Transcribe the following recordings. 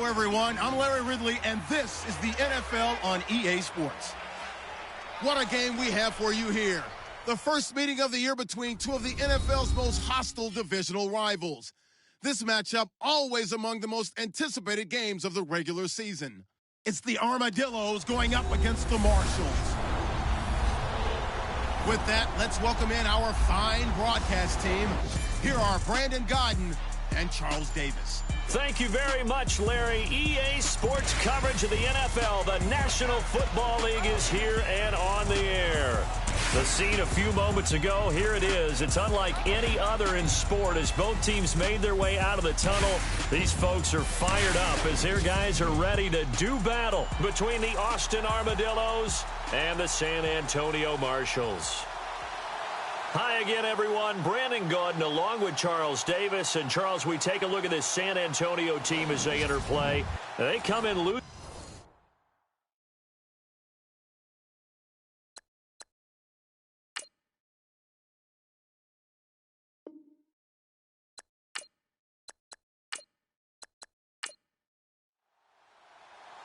Hello, everyone. I'm Larry Ridley, and this is the NFL on EA Sports. What a game we have for you here. The first meeting of the year between two of the NFL's most hostile divisional rivals. This matchup always among the most anticipated games of the regular season. It's the Armadillos going up against the Marshalls. With that, let's welcome in our fine broadcast team. Here are Brandon Godden and Charles Davis. Thank you very much, Larry. EA Sports coverage of the NFL. The National Football League is here and on the air. The scene a few moments ago, here it is. It's unlike any other in sport as both teams made their way out of the tunnel. These folks are fired up as their guys are ready to do battle between the Austin Armadillos and the San Antonio Marshalls. Hi again, everyone. Brandon Gaudin along with Charles Davis. And, Charles, we take a look at this San Antonio team as they enter play. They come in loose.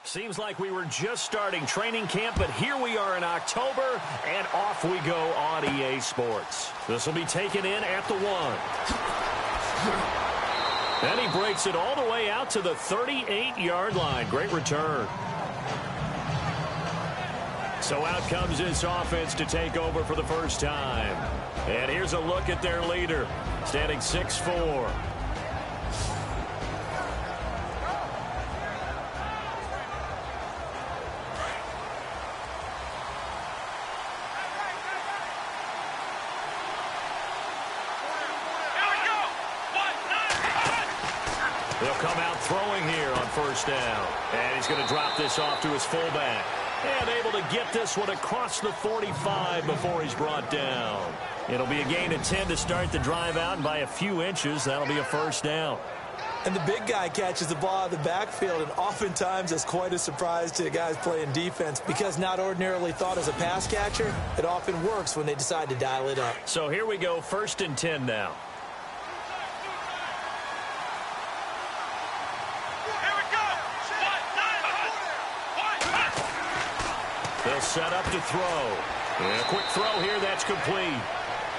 Seems like we were just starting training camp, but here we are in October, and off we go on EA Sports. This will be taken in at the 1. And he breaks it all the way out to the 38-yard line. Great return. So out comes this offense to take over for the first time. And here's a look at their leader, standing 6'4". He'll come out throwing here on first down. And he's going to drop this off to his fullback. And able to get this one across the 45 before he's brought down. It'll be a gain of 10 to start the drive out, and by a few inches, that'll be a first down. And the big guy catches the ball out of the backfield, and oftentimes it's quite a surprise to the guys playing defense because not ordinarily thought as a pass catcher, it often works when they decide to dial it up. So here we go, 1st and 10 now. They'll set up to throw. And a quick throw here, that's complete.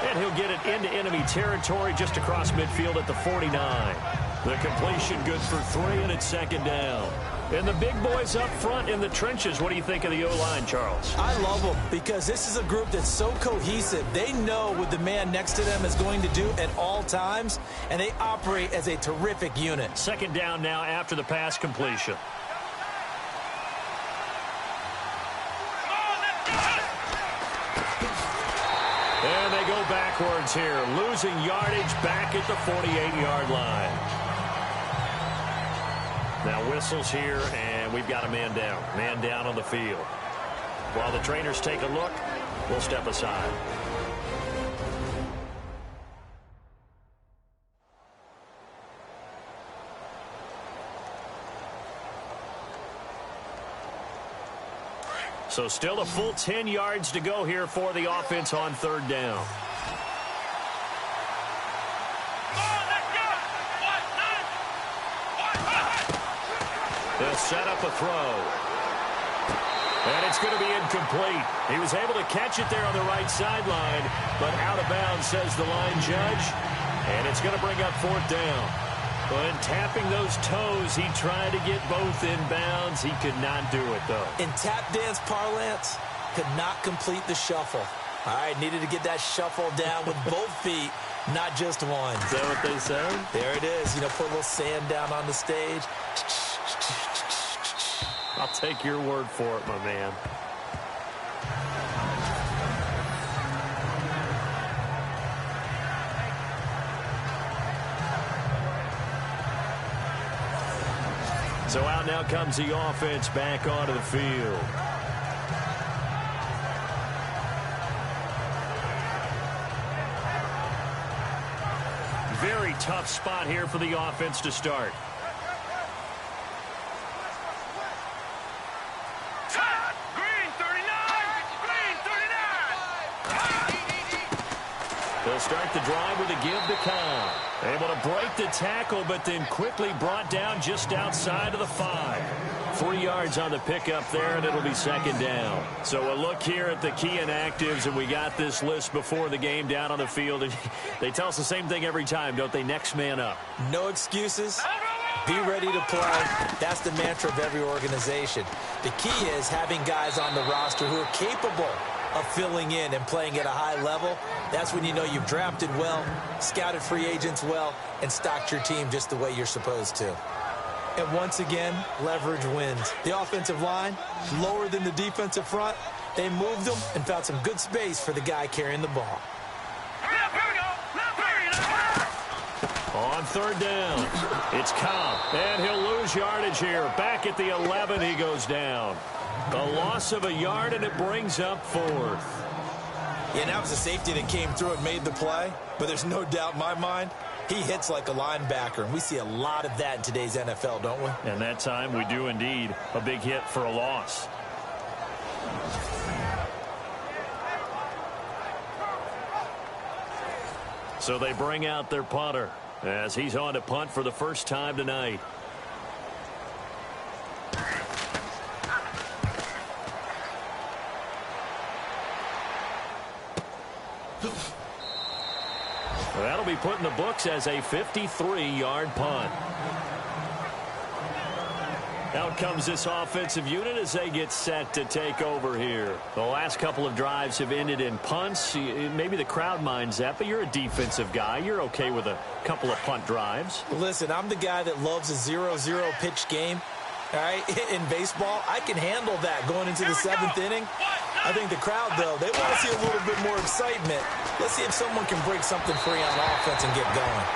And he'll get it into enemy territory just across midfield at the 49. The completion good for 3, and it's 2nd down. And the big boys up front in the trenches. What do you think of the O-line, Charles? I love them because this is a group that's so cohesive. They know what the man next to them is going to do at all times, and they operate as a terrific unit. 2nd down now after the pass completion. And they go backwards here, losing yardage back at the 48-yard line. Now whistles here, and we've got a man down. Man down on the field. While the trainers take a look, we'll step aside. So still a full 10 yards to go here for the offense on 3rd down. They'll set up a throw. And it's going to be incomplete. He was able to catch it there on the right sideline, but out of bounds, says the line judge. And it's going to bring up 4th down. When tapping those toes, he tried to get both in bounds. He could not do it, though. In tap dance parlance, could not complete the shuffle. All right, needed to get that shuffle down with both feet, not just one. Is that what they said? There it is. You know, put a little sand down on the stage. I'll take your word for it, my man. So out now comes the offense back onto the field. Very tough spot here for the offense to start. start the drive with a give to Cobb. Able to break the tackle, but then quickly brought down just outside of the 5. 3 yards on the pickup there, and it'll be second down. So a look here at the key inactives, and we got this list before the game down on the field. And they tell us the same thing every time, don't they? Next man up. No excuses. Be ready to play. That's the mantra of every organization. The key is having guys on the roster who are capable of filling in and playing at a high level. That's when you know you've drafted well, scouted free agents well, and stocked your team just the way you're supposed to. And once again, leverage wins. The offensive line, lower than the defensive front. They moved them and found some good space for the guy carrying the ball. On third down, it's Cobb, and he'll lose yardage here. Back at the 11, he goes down. A loss of a yard, and it brings up 4th. Yeah, and that was a safety that came through and made the play. But there's no doubt in my mind, he hits like a linebacker. And we see a lot of that in today's NFL, don't we? And that time we do indeed. A big hit for a loss. So they bring out their punter as he's on to punt for the first time tonight. That'll be put in the books as a 53-yard punt. Out comes this offensive unit as they get set to take over here. The last couple of drives have ended in punts. Maybe the crowd minds that, but you're a defensive guy. You're okay with a couple of punt drives. Listen, I'm the guy that loves a 0-0 pitch game. All right, in baseball, I can handle that going into the 7th inning. I think the crowd, though, they want to see a little bit more excitement. Let's see if someone can break something free on offense and get going.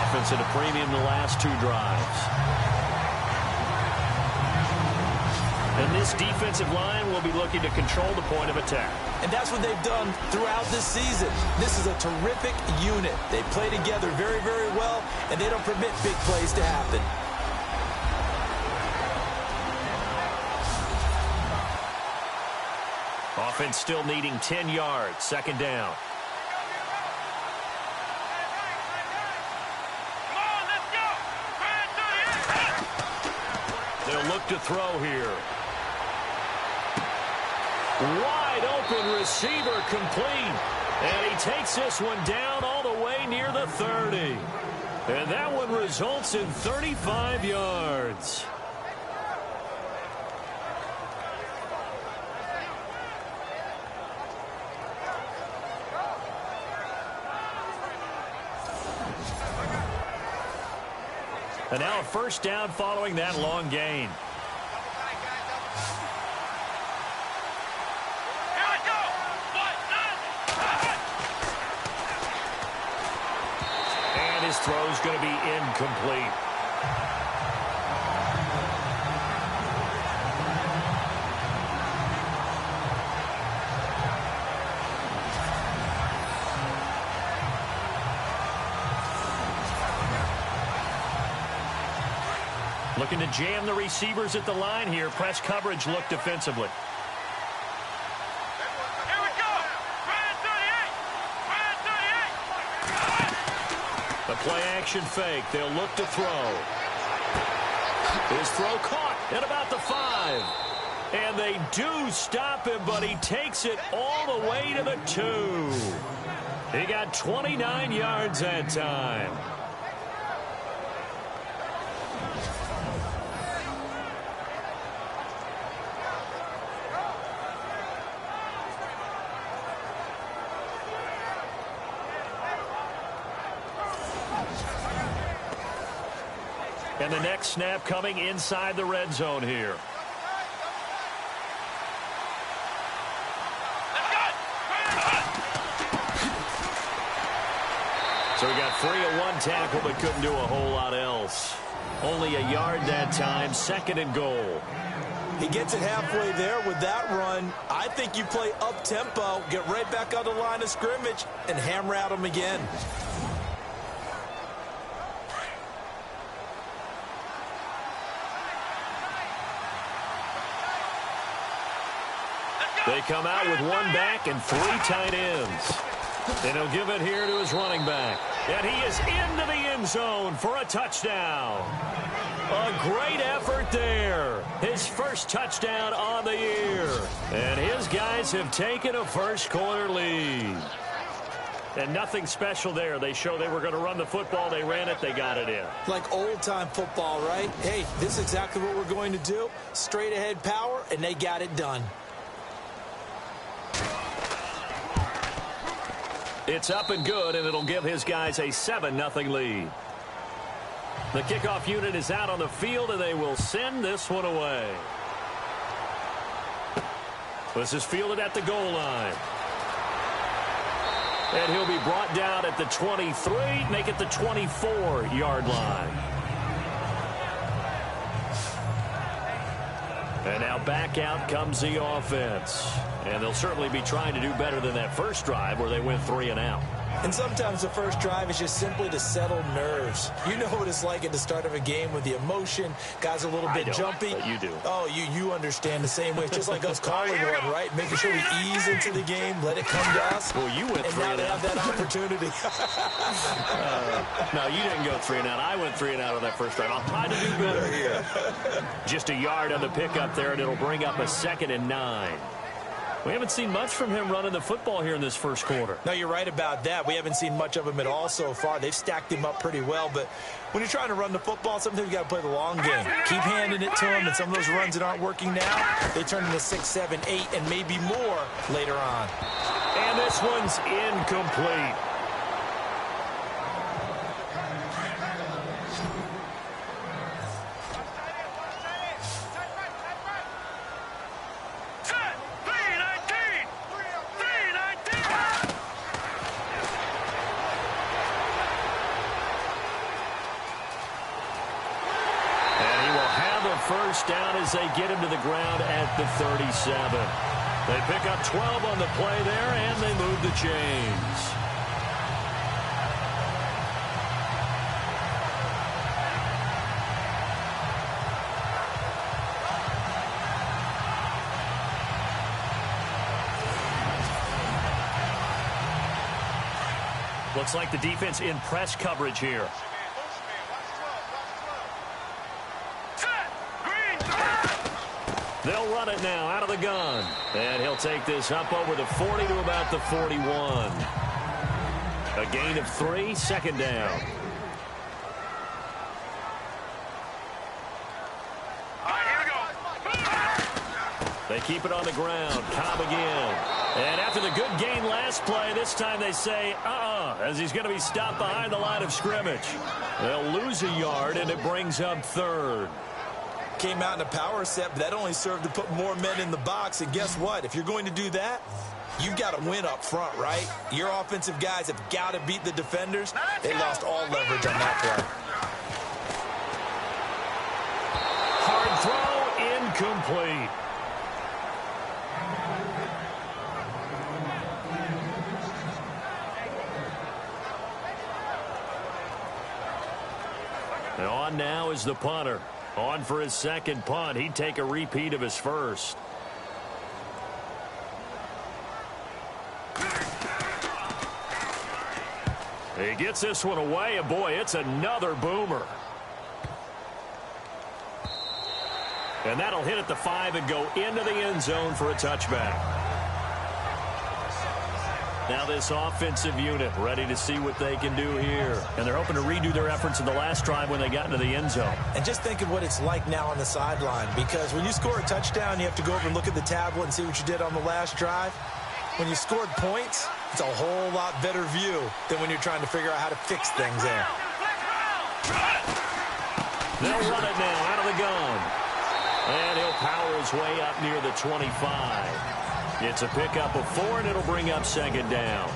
Offense at a premium the last 2 drives. And this defensive line will be looking to control the point of attack. And that's what they've done throughout this season. This is a terrific unit. They play together very, very well, and they don't permit big plays to happen. Offense still needing 10 yards. Second down. They'll look to throw here. Wide open receiver complete. And he takes this one down all the way near the 30. And that one results in 35 yards. And now a first down following that long gain. And his throw's going to be incomplete. Looking to jam the receivers at the line here. Press coverage look defensively. Here we go. Ryan 38. The play action fake. They'll look to throw. His throw caught at about the 5. And they do stop him, but he takes it all the way to the 2. He got 29 yards that time. And the next snap coming inside the red zone here. So he got free of one tackle but couldn't do a whole lot else. Only a yard that time, second and goal. He gets it halfway there with that run. I think you play up-tempo, get right back on the line of scrimmage, and hammer at him again. They come out with one back and 3 tight ends. And he'll give it here to his running back. And he is into the end zone for a touchdown. A great effort there. His first touchdown on the year. And his guys have taken a first-quarter lead. And nothing special there. They show they were going to run the football. They ran it. They got it in. Like old-time football, right? Hey, this is exactly what we're going to do. Straight-ahead power, and they got it done. It's up and good, and it'll give his guys a 7-0 lead. The kickoff unit is out on the field, and they will send this one away. This is fielded at the goal line. And he'll be brought down at the 23, make it the 24-yard line. And now back out comes the offense. And they'll certainly be trying to do better than that first drive where they went 3 and out. And sometimes the first drive is just simply to settle nerves. You know what it's like at the start of a game with the emotion. Guys are a little bit jumpy. But you do. Oh, you understand the same way. It's just like us calling one, right? Making sure we ease into the game, let it come to us. Well, you went 3 and out. And now they have that opportunity. No, you didn't go 3 and out. I went 3 and out on that first drive. I'll try to do better here. Just a yard on the pickup there, and it'll bring up a 2nd and 9. We haven't seen much from him running the football here in this first quarter. No, you're right about that. We haven't seen much of him at all so far. They've stacked him up pretty well, but when you're trying to run the football, sometimes you got to play the long game. Keep handing it to him, and some of those runs that aren't working now, they turn into 6, 7, 8, and maybe more later on. And this one's incomplete. First down as they get him to the ground at the 37. They pick up 12 on the play there, and they move the chains. Looks like the defense in press coverage here. They'll run it now out of the gun. And he'll take this up over the 40 to about the 41. A gain of 3, 2nd down. All right, here we go. They keep it on the ground. Cobb again. And after the good gain last play, this time they say, as he's going to be stopped behind the line of scrimmage. They'll lose a yard, and it brings up 3rd. Came out in a power set, but that only served to put more men in the box. And guess what? If you're going to do that, you've got to win up front, right? Your offensive guys have got to beat the defenders. They lost all leverage on that play. Hard throw, incomplete. And on now is the punter. On for his 2nd punt. He'd take a repeat of his first. He gets this one away, and boy, it's another boomer. And that'll hit at the 5 and go into the end zone for a touchback. Now this offensive unit ready to see what they can do here. And they're hoping to redo their efforts in the last drive when they got into the end zone. And just think of what it's like now on the sideline, because when you score a touchdown, you have to go over and look at the tablet and see what you did on the last drive. When you scored points, it's a whole lot better view than when you're trying to figure out how to fix things there. They'll run it now out of the gun. And he'll power his way up near the 25. It's a pickup of 4, and it'll bring up 2nd down.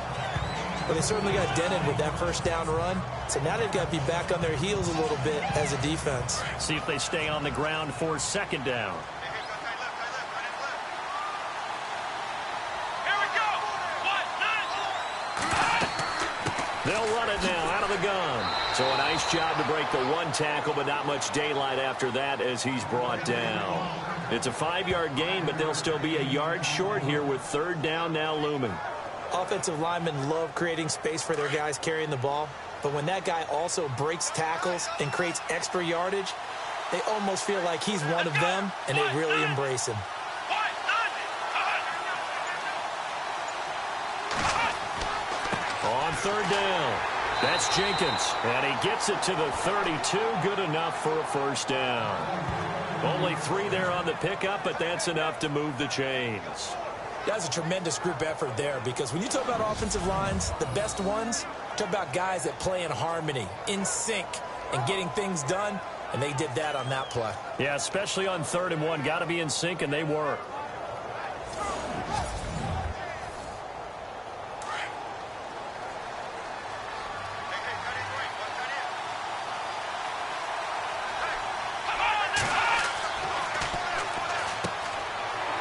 Well, they certainly got dented with that first down run. So now they've got to be back on their heels a little bit as a defense. See if they stay on the ground for 2nd down. Here we go. They'll run it now out of the gun. So a nice job to break the 1 tackle, but not much daylight after that as he's brought down. It's a 5-yard gain, but they'll still be a yard short here with 3rd down now looming. Offensive linemen love creating space for their guys carrying the ball, but when that guy also breaks tackles and creates extra yardage, they almost feel like he's one of them, and they really embrace him. On third down, that's Jenkins, and he gets it to the 32, good enough for a first down. Only 3 there on the pickup, but that's enough to move the chains. That's a tremendous group effort there, because when you talk about offensive lines, the best ones, talk about guys that play in harmony, in sync, and getting things done, and they did that on that play. Yeah, especially on 3rd and 1. Got to be in sync, and they were.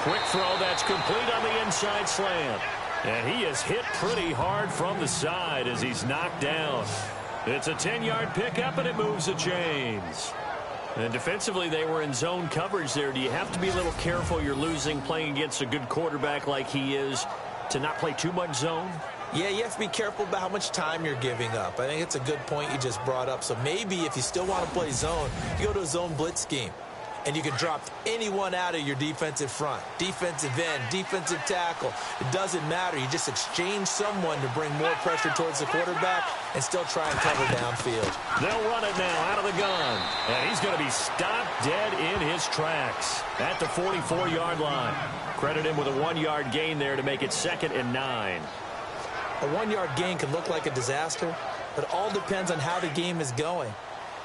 Quick throw that's complete on the inside slant. And he is hit pretty hard from the side as he's knocked down. It's a 10-yard pickup, and it moves the chains. And defensively, they were in zone coverage there. Do you have to be a little careful? You're losing playing against a good quarterback like he is to not play too much zone? Yeah, you have to be careful about how much time you're giving up. I think it's a good point you just brought up. So maybe if you still want to play zone, you go to a zone blitz scheme. And you can drop anyone out of your defensive front, defensive end, defensive tackle. It doesn't matter. You just exchange someone to bring more pressure towards the quarterback and still try and cover downfield. They'll run it now out of the gun. And he's going to be stopped dead in his tracks at the 44-yard line. Credit him with a 1-yard gain there to make it 2nd and 9. A 1-yard gain can look like a disaster, but it all depends on how the game is going.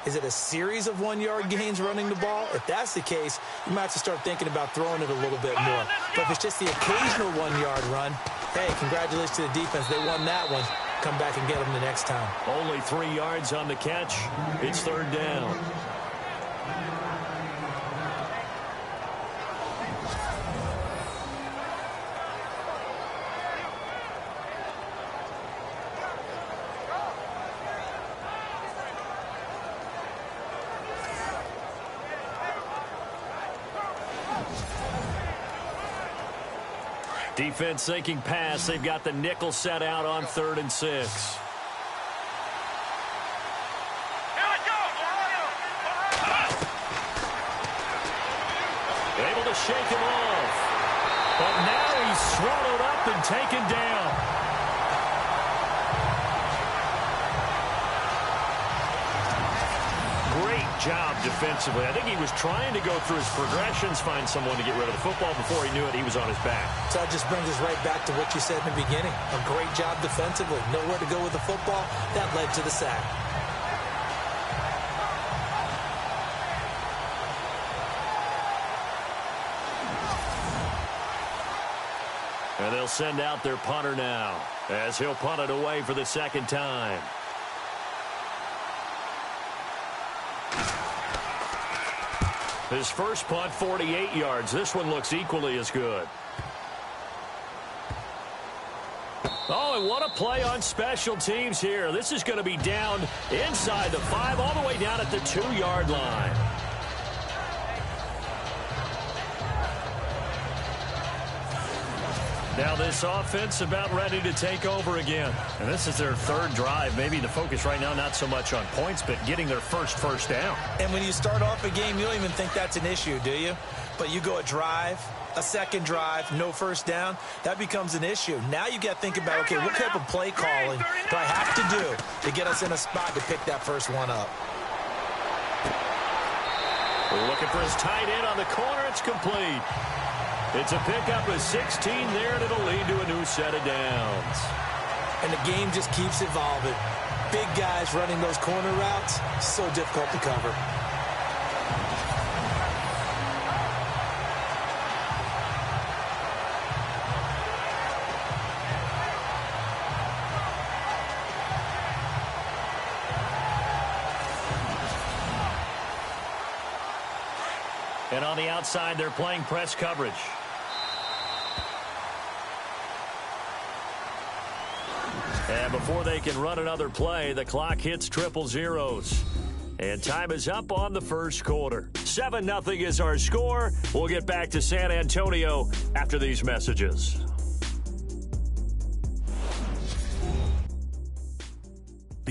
Is it a series of 1-yard gains running the ball? If that's the case, you might have to start thinking about throwing it a little bit more. But if it's just the occasional 1-yard run, hey, congratulations to the defense. They won that one. Come back and get them the next time. Only 3 yards on the catch. It's 3rd down. Defense thinking pass. They've got the nickel set out on 3rd and 6. Able to shake him off. But now he's swallowed up and taken down. Great job defensively. I think he was trying to go through his progressions, find someone to get rid of the football. Before he knew it, he was on his back. So that just brings us right back to what you said in the beginning. A great job defensively. Nowhere to go with the football. That led to the sack. And they'll send out their punter now as he'll punt it away for the 2nd time. His first punt, 48 yards. This one looks equally as good. Oh, and what a play on special teams here. This is going to be down inside the 5, all the way down at the 2-yard line. Now this offense about ready to take over again. And this is their 3rd drive. Maybe the focus right now not so much on points, but getting their first down. And when you start off a game, you don't even think that's an issue, do you? But you go a drive, a 2nd drive, no first down, that becomes an issue. Now you got to think about, okay, what type of play calling do I have to do to get us in a spot to pick that first one up? We're looking for his tight end on the corner. It's complete. It's a pickup of 16 there, and it'll lead to a new set of downs. And the game just keeps evolving. Big guys running those corner routes, so difficult to cover. And on the outside, they're playing press coverage. And before they can run another play, the clock hits triple zeros. And time is up on the first quarter. 7-0 is our score. We'll get back to San Antonio after these messages.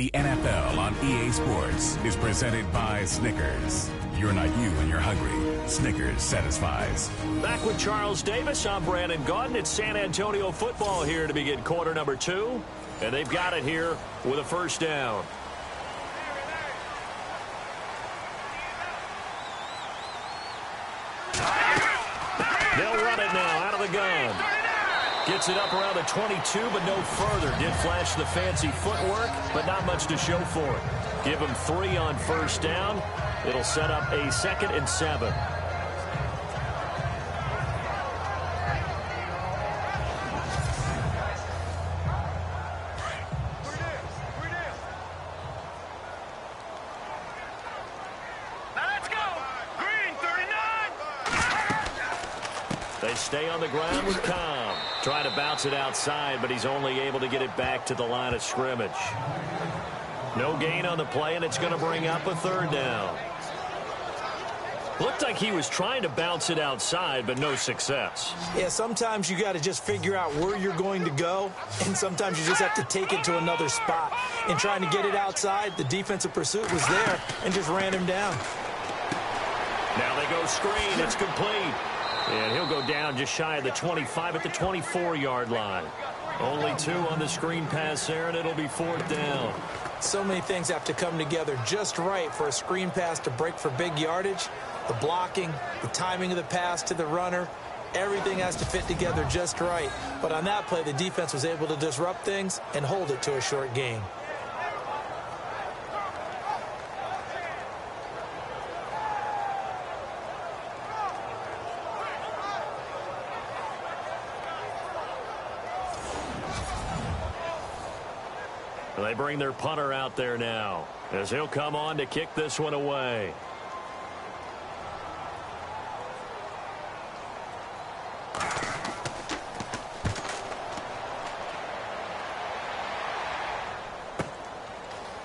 The NFL on EA Sports is presented by Snickers. You're not you when you're hungry. Snickers satisfies. Back with Charles Davis. I'm Brandon Gaudin. It's San Antonio football here to begin quarter number 2. And they've got it here with a first down. They'll run it now out of the gun. Gets it up around the 22, but no further. Did flash the fancy footwork, but not much to show for it. Give him 3 on first down. It'll set up a 2nd and 7. They stay on the ground with Cobb. Trying to bounce it outside, but he's only able to get it back to the line of scrimmage. No gain on the play, and it's going to bring up a 3rd down. Looked like he was trying to bounce it outside, but no success. Yeah, sometimes you got to just figure out where you're going to go, and sometimes you just have to take it to another spot. In trying to get it outside, the defensive pursuit was there and just ran him down. Now they go screen. It's complete. And he'll go down just shy of the 25 at the 24-yard line. Only 2 on the screen pass there, and it'll be 4th down. So many things have to come together just right for a screen pass to break for big yardage. The blocking, the timing of the pass to the runner, everything has to fit together just right. But on that play, the defense was able to disrupt things and hold it to a short gain. They bring their punter out there now as he'll come on to kick this one away.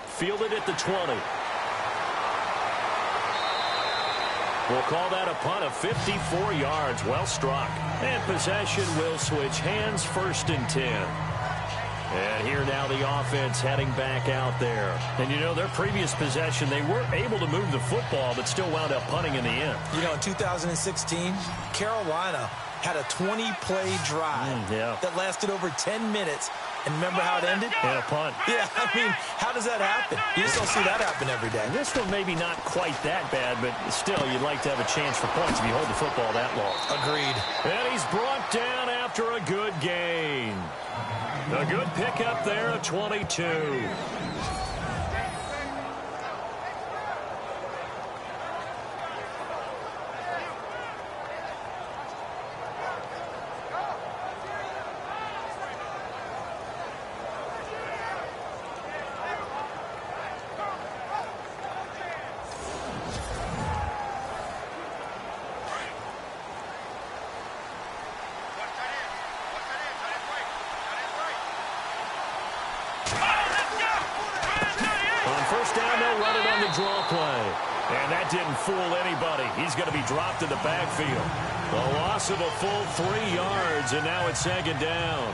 Fielded at the 20. We'll call that a punt of 54 yards. Well struck. And possession will switch hands, 1st and 10. And here now the offense heading back out there. And, you know, their previous possession, they weren't able to move the football, but still wound up punting in the end. You know, in 2016, Carolina had a 20-play drive that lasted over 10 minutes. And remember how it ended? And a punt. Yeah, I mean, how does that happen? You just don't see that happen every day. And this one maybe not quite that bad, but still, you'd like to have a chance for points if you hold the football that long. Agreed. And he's brought down after a good gain. A good pickup there at 22. Draw play. And that didn't fool anybody. He's going to be dropped in the backfield. The loss of a full 3 yards, and now it's 2nd down.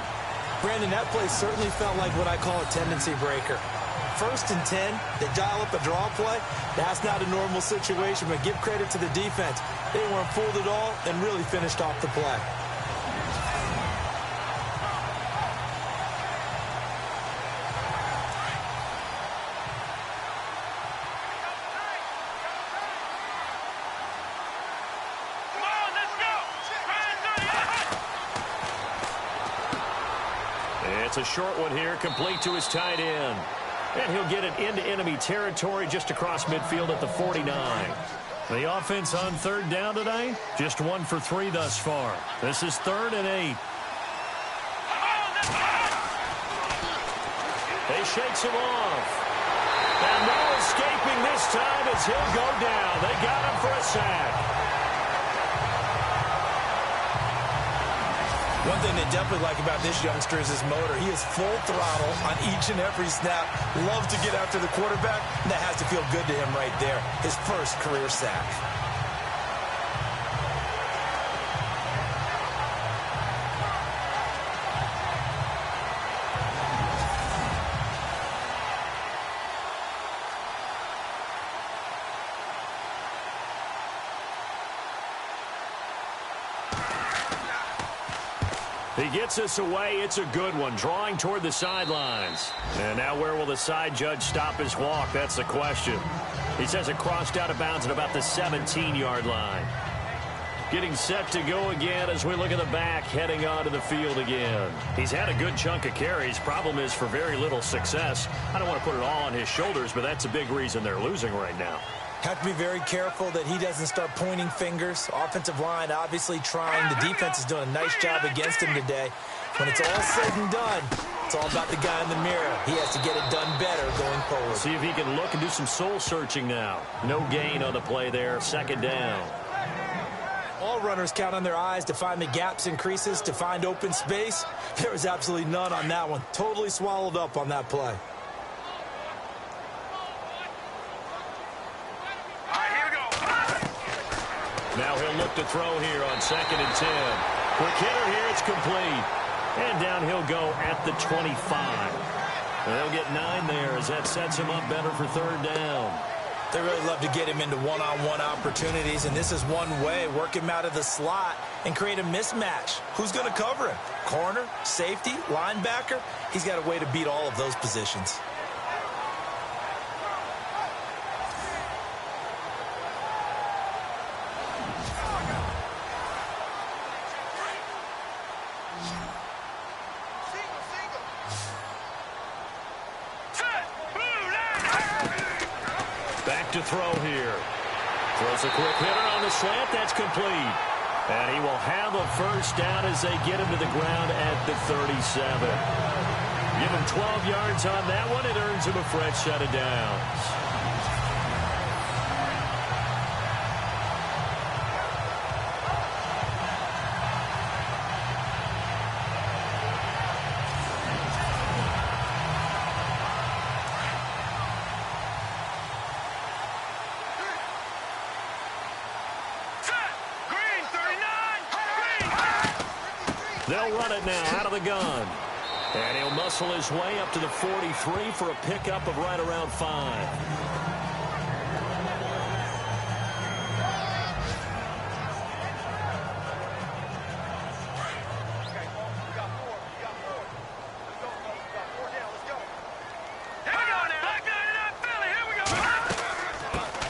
Brandon, that play certainly felt like what I call a tendency breaker. 1st and 10, they dial up a draw play. That's not a normal situation, but give credit to the defense. They weren't fooled at all and really finished off the play. It's a short one here, complete to his tight end. And he'll get it into enemy territory just across midfield at the 49. The offense on 3rd down today, just 1 for 3 thus far. This is 3rd and 8. They shakes him off. And no escaping this time as he'll go down. They got him for a sack. One thing they definitely like about this youngster is his motor. He is full throttle on each and every snap. Loves to get after the quarterback. And that has to feel good to him right there. His first career sack. He gets us away. It's a good one, drawing toward the sidelines. And now where will the side judge stop his walk? That's the question. He says it crossed out of bounds at about the 17-yard line. Getting set to go again as we look at the back, heading onto the field again. He's had a good chunk of carries. Problem is for very little success. I don't want to put it all on his shoulders, but that's a big reason they're losing right now. Have to be very careful that he doesn't start pointing fingers. Offensive line obviously trying. The defense is doing a nice job against him today. When it's all said and done, it's all about the guy in the mirror. He has to get it done better going forward. See if he can look and do some soul searching now. No gain on the play there. Second down. All runners count on their eyes to find the gaps and creases, to find open space. There was absolutely none on that one. Totally swallowed up on that play. Now he'll look to throw here on 2nd and 10. Quick hitter here, it's complete. And down he'll go at the 25. And they'll get 9 there as that sets him up better for 3rd down. They really love to get him into one-on-one opportunities, and this is one way. Work him out of the slot and create a mismatch. Who's going to cover him? Corner, safety, linebacker? He's got a way to beat all of those positions. To throw here. Throws a quick hitter on the slant. That's complete. And he will have a first down as they get him to the ground at the 37. Give him 12 yards on that one. It earns him a fresh set of downs. They'll run it now out of the gun. And he'll muscle his way up to the 43 for a pickup of right around 5.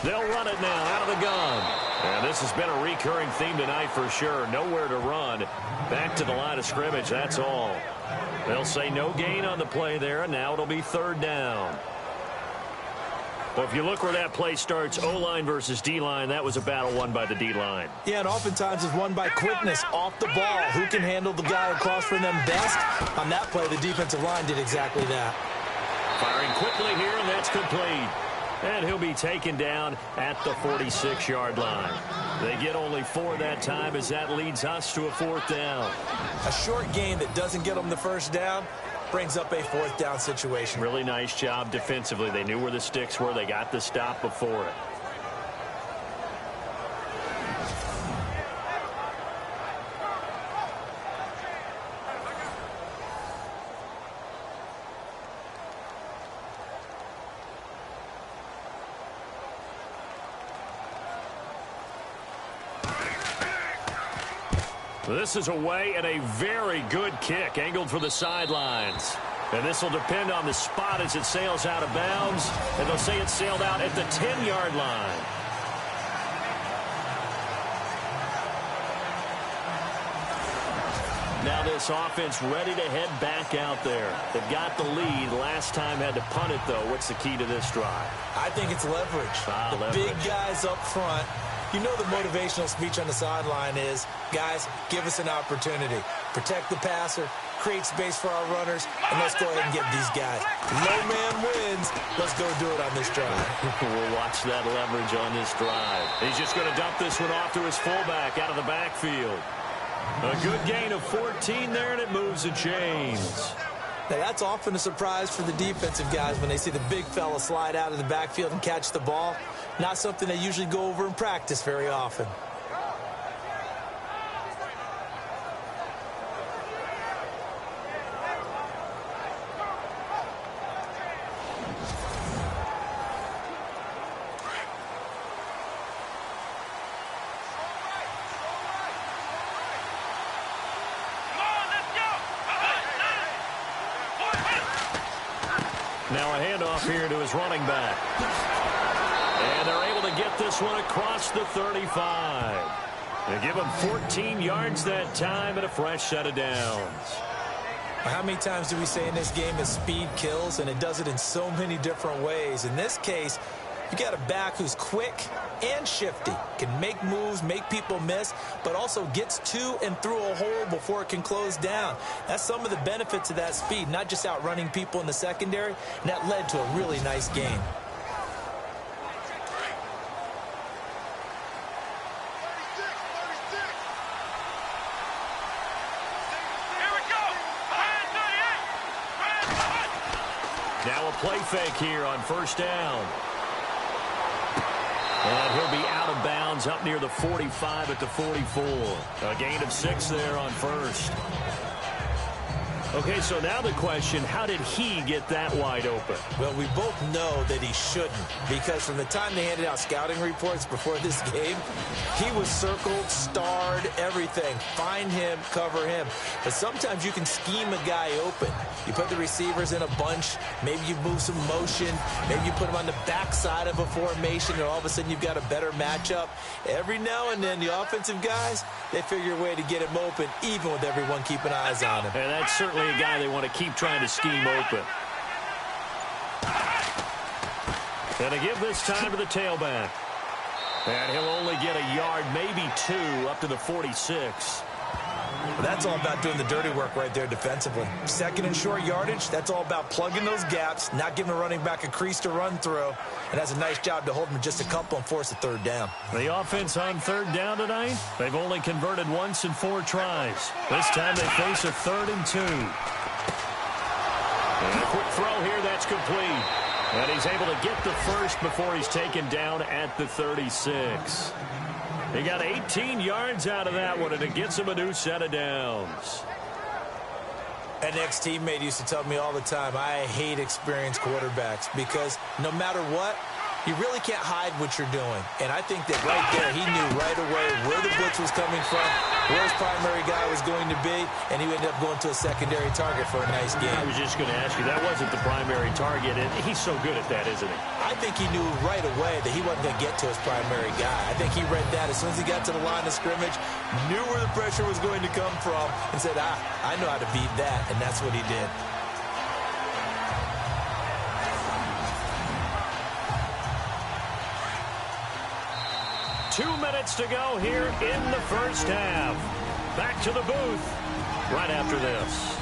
They'll run it now out of the gun. And this has been a recurring theme tonight for sure. Nowhere to run. Back to the line of scrimmage, that's all. They'll say no gain on the play there, and now it'll be 3rd down. Well, if you look where that play starts, O-line versus D-line, that was a battle won by the D-line. Yeah, and oftentimes it's won by quickness off the ball. Who can handle the guy across from them best? On that play, the defensive line did exactly that. Firing quickly here, and that's complete. And he'll be taken down at the 46-yard line. They get only 4 that time as that leads us to a 4th down. A short gain that doesn't get them the first down brings up a 4th down situation. Really nice job defensively. They knew where the sticks were. They got the stop before it. This is away and a very good kick angled for the sidelines. And this will depend on the spot as it sails out of bounds. And they'll say it sailed out at the 10-yard line. Now this offense ready to head back out there. They've got the lead. Last time had to punt it, though. What's the key to this drive? I think it's leverage. Leverage. Big guys up front. You know the motivational speech on the sideline is, guys, give us an opportunity. Protect the passer, create space for our runners, and let's go ahead and get these guys. Low man wins. Let's go do it on this drive. We'll watch that leverage on this drive. He's just going to dump this one off to his fullback out of the backfield. A good gain of 14 there, and it moves the chains. Now, that's often a surprise for the defensive guys when they see the big fella slide out of the backfield and catch the ball. Not something they usually go over in practice very often. Come on, let's go! Now a handoff here to his running back. And they're able to get this one across the 35. They give him 14 yards that time and a fresh set of downs. How many times do we say in this game that speed kills, and it does it in so many different ways? In this case, you got a back who's quick and shifty, can make moves, make people miss, but also gets to and through a hole before it can close down. That's some of the benefits of that speed, not just outrunning people in the secondary, and that led to a really nice game. Now a play fake here on first down. And he'll be out of bounds up near the 45 at the 44. A gain of 6 there on first. Okay, so now the question, how did he get that wide open? Well, we both know that he shouldn't, because from the time they handed out scouting reports before this game, he was circled, starred, everything. Find him, cover him. But sometimes you can scheme a guy open. You put the receivers in a bunch, maybe you move some motion, maybe you put them on the backside of a formation, and all of a sudden you've got a better matchup. Every now and then, the offensive guys, they figure a way to get him open, even with everyone keeping eyes on him. And that's certainly a guy they want to keep trying to scheme open. And to give this time to the tailback. And he'll only get a yard, maybe 2, up to the 46. Well, that's all about doing the dirty work right there defensively. Second and short yardage, that's all about plugging those gaps, not giving the running back a crease to run through. And that's a nice job to hold him just a couple and force a third down. The offense on third down tonight, they've only converted once in 4 tries. This time they face a 3rd and 2. And a quick throw here, that's complete. And he's able to get the first before he's taken down at the 36. He got 18 yards out of that one, and it gets him a new set of downs. An ex-teammate used to tell me all the time, I hate experienced quarterbacks because no matter what, you really can't hide what you're doing. And I think that right there, he knew right away where the blitz was coming from, where his primary guy was going to be, and he ended up going to a secondary target for a nice game. I was just going to ask you, that wasn't the primary target, and he's so good at that, isn't he? I think he knew right away that he wasn't going to get to his primary guy. I think he read that as soon as he got to the line of scrimmage, knew where the pressure was going to come from, and said, I know how to beat that, and that's what he did. Two minutes to go here in the first half. Back to the booth right after this.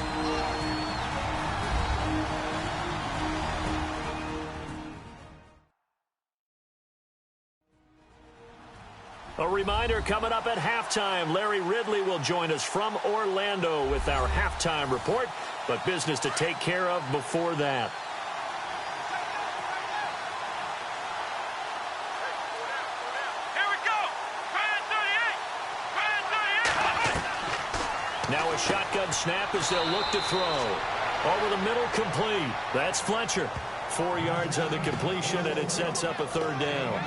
A reminder coming up at halftime. Larry Ridley will join us from Orlando with our halftime report, but business to take care of before that. Now a shotgun snap as they'll look to throw. Over the middle, complete. That's Fletcher. 4 yards on the completion, and it sets up a 3rd down.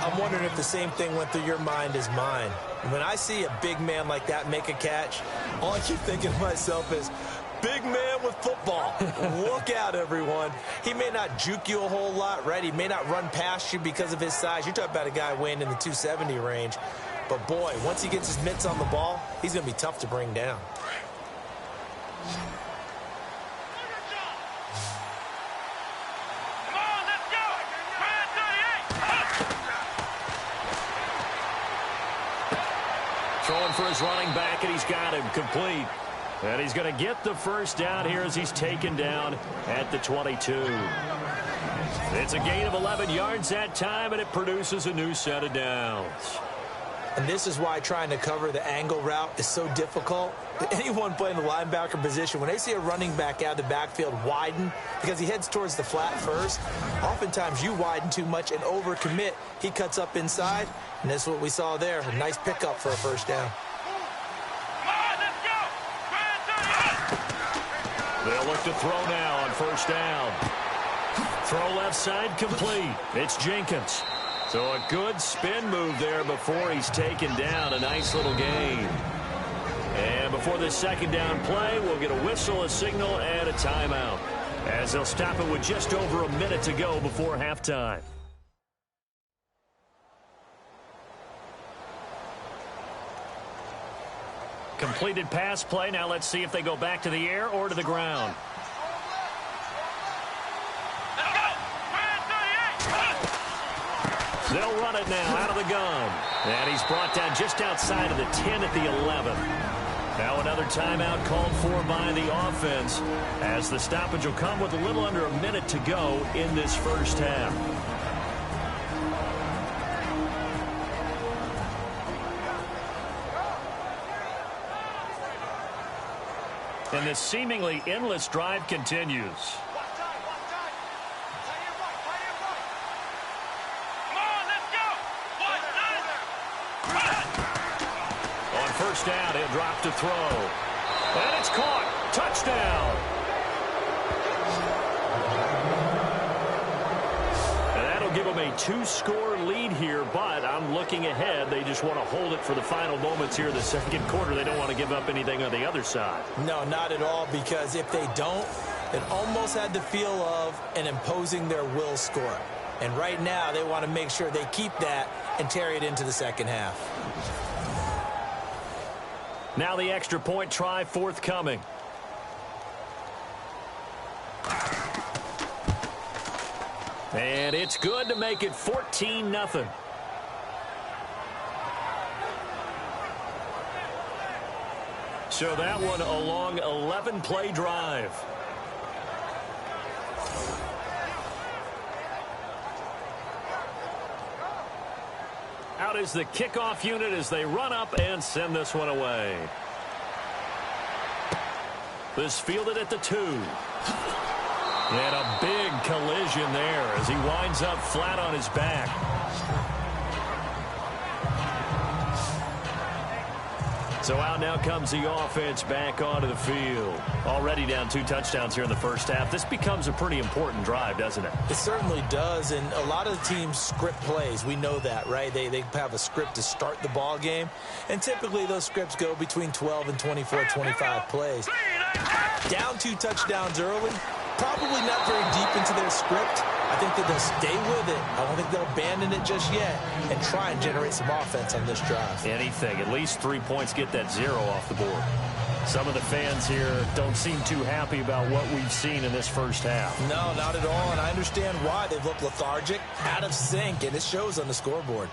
I'm wondering if the same thing went through your mind as mine. When I see a big man like that make a catch, all I keep thinking to myself is, big man with football. Look out, everyone. He may not juke you a whole lot, right? He may not run past you because of his size. You're talking about a guy weighing in the 270 range. But, boy, once he gets his mitts on the ball, he's going to be tough to bring down. Come on, let's go! Throwing for his running back, and he's got him complete. And he's going to get the first down here as he's taken down at the 22. It's a gain of 11 yards that time, and it produces a new set of downs. And this is why trying to cover the angle route is so difficult. Anyone playing the linebacker position, when they see a running back out of the backfield widen because he heads towards the flat first, oftentimes you widen too much and overcommit. He cuts up inside, and this is what we saw there. A nice pickup for a first down. They'll look to throw now on first down. Throw left side complete. It's Jenkins. So a good spin move there before he's taken down. A nice little gain. And before this second down play, we'll get a whistle, a signal, and a timeout. as they'll stop it with just over a minute to go before halftime. Completed pass play. Now let's see if they go back to the air or to the ground. They'll run it now out of the gun. And he's brought down just outside of the 10 at the 11. Now another timeout called for by the offense, as the stoppage will come with a little under a minute to go in this first half. And this seemingly endless drive continues. First down, he'll drop to throw. And it's caught. Touchdown. And that'll give them a 2-score lead here, but I'm looking ahead. They just want to hold it for the final moments here in the second quarter. They don't want to give up anything on the other side. No, not at all, because if they don't, it almost had the feel of an imposing their will score. And right now, they want to make sure they keep that and carry it into the second half. Now the extra point try forthcoming. And it's good to make it 14-0. So that one a long 11-play drive. Out is the kickoff unit as they run up and send this one away. This fielded at the 2. And a big collision there as he winds up flat on his back. So out now comes the offense back onto the field. Already down 2 touchdowns here in the first half. This becomes a pretty important drive, doesn't it? It certainly does, and a lot of the teams script plays. We know that, right? They have a script to start the ball game, and typically those scripts go between 12 and 24, 25 plays. Down 2 touchdowns early, probably not very deep into their script. I think that they'll stay with it. I don't think they'll abandon it just yet and try and generate some offense on this drive. Anything. At least 3 points, get that 0 off the board. Some of the fans here don't seem too happy about what we've seen in this first half. No, not at all, and I understand why. They've looked lethargic, out of sync, and it shows on the scoreboard.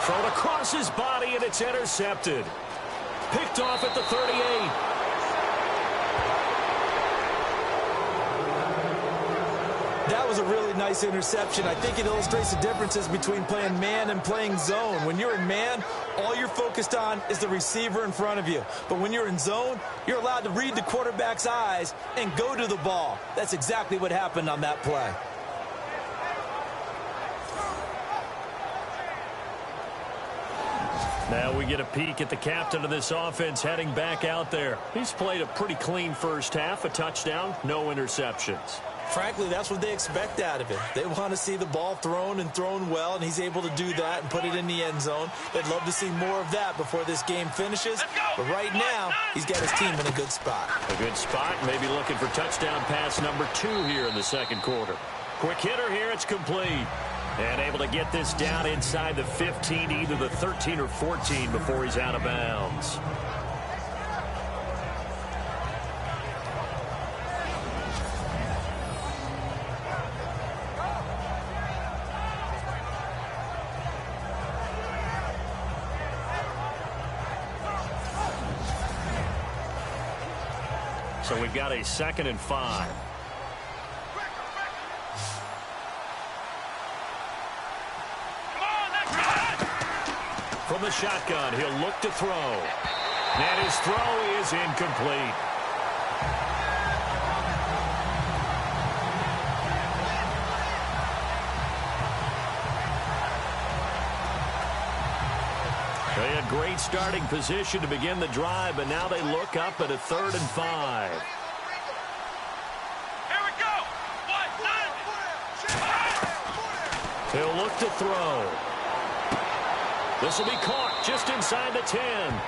Thrown across his body, and it's intercepted. Picked off at the 38. That was a really nice interception. I think it illustrates the differences between playing man and playing zone. When you're in man, all you're focused on is the receiver in front of you. But when you're in zone, you're allowed to read the quarterback's eyes and go to the ball. That's exactly what happened on that play. Now we get a peek at the captain of this offense heading back out there. He's played a pretty clean first half, a touchdown, no interceptions. Frankly, that's what they expect out of him. They want to see the ball thrown and thrown well, and he's able to do that and put it in the end zone. They'd love to see more of that before this game finishes. But right now, he's got his team in a good spot. A good spot, maybe looking for touchdown pass number 2 here in the second quarter. Quick hitter here, it's complete. And able to get this down inside the 15, either the 13 or 14 before he's out of bounds. So we've got a 2nd and 5. From the shotgun, he'll look to throw. And his throw is incomplete. They had great starting position to begin the drive, but now they look up at a 3rd and 5. Here we go. He'll look to throw. This will be caught just inside the 10.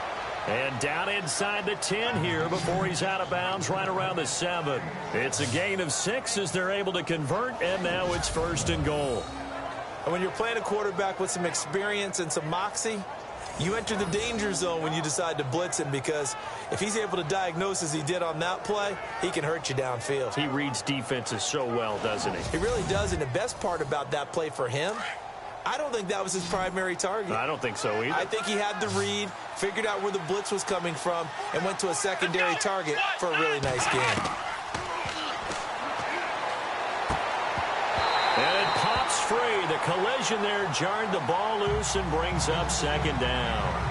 And down inside the 10 here before he's out of bounds right around the 7. It's a gain of 6 as they're able to convert, and now it's 1st and goal. And when you're playing a quarterback with some experience and some moxie, you enter the danger zone when you decide to blitz him, because if he's able to diagnose as he did on that play, he can hurt you downfield. He reads defenses so well, doesn't he? He really does, and the best part about that play for him, I don't think that was his primary target. I don't think so either. I think he had the read, figured out where the blitz was coming from, and went to a secondary target for a really nice game. And it pops free. The collision there jarred the ball loose and brings up 2nd down.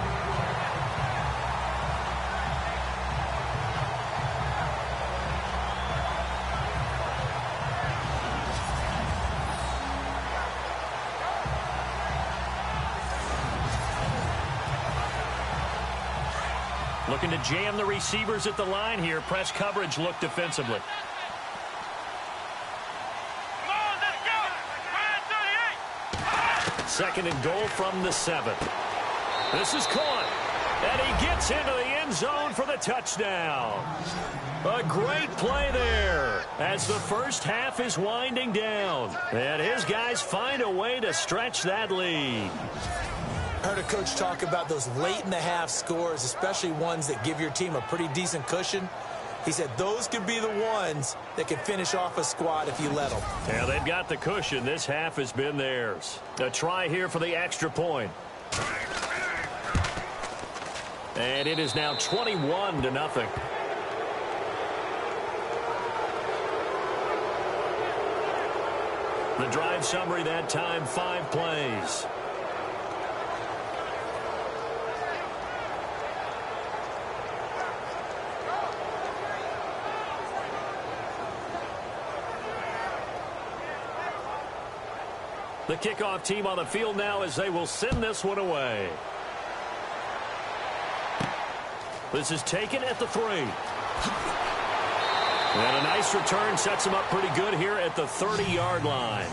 Looking to jam the receivers at the line here. Press coverage look defensively. Come on, let's go! 2nd and goal from the 7. This is caught. And he gets into the end zone for the touchdown. A great play there as the first half is winding down. And his guys find a way to stretch that lead. I heard a coach talk about those late-in-the-half scores, especially ones that give your team a pretty decent cushion. He said those could be the ones that can finish off a squad if you let them. Yeah, they've got the cushion. This half has been theirs. A try here for the extra point. And it is now 21-0. The drive summary that time, 5 plays. The kickoff team on the field now as they will send this one away. This is taken at the 3. And a nice return sets him up pretty good here at the 30-yard line.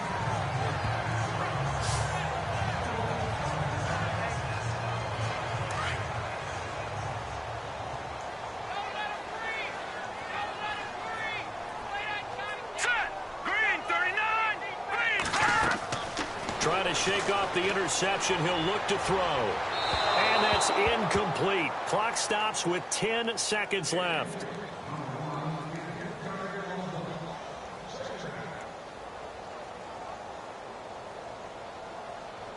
Trying to shake off the interception. He'll look to throw. And that's incomplete. Clock stops with 10 seconds left.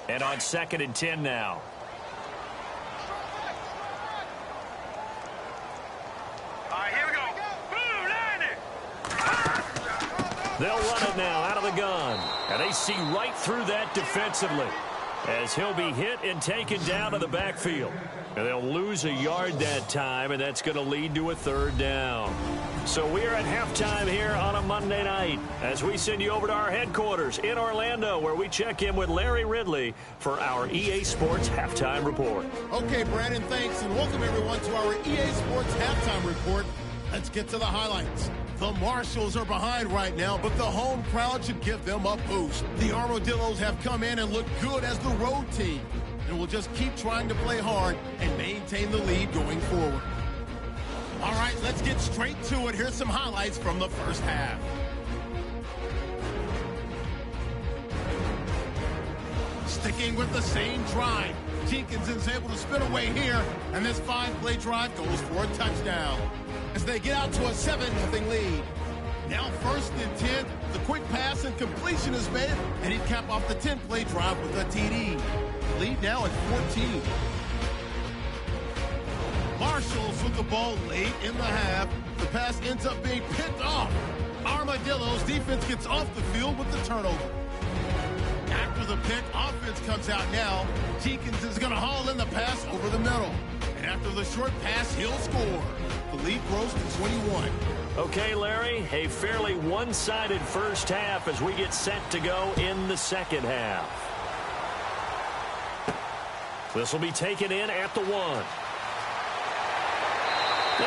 And on 2nd and 10 now. All right, here we go. Boom, landed. They'll run it now out of the gun. And they see right through that defensively as he'll be hit and taken down to the backfield. And they'll lose a yard that time, and that's going to lead to a 3rd down. So we are at halftime here on a Monday night as we send you over to our headquarters in Orlando, where we check in with Larry Ridley for our EA Sports Halftime Report. Okay, Brandon, thanks, and welcome everyone to our EA Sports Halftime Report. Let's get to the highlights. The Marshals are behind right now, but the home crowd should give them a boost. The Armadillos have come in and looked good as the road team, and will just keep trying to play hard and maintain the lead going forward. All right, let's get straight to it. Here's some highlights from the first half. Sticking with the same drive, Jenkins is able to spin away here, and this 5-play drive goes for a touchdown as they get out to a 7-0 lead. Now 1st and 10, the quick pass and completion is made, and he'd cap off the 10-play drive with a TD. Lead now at 14. Marshals with the ball late in the half. The pass ends up being picked off. Armadillos defense gets off the field with the turnover. After the pick, offense comes out now. Jenkins is going to haul in the pass over the middle. And after the short pass, he'll score. The lead grows to 21. Okay, Larry, a fairly one-sided first half as we get set to go in the second half. This will be taken in at the 1.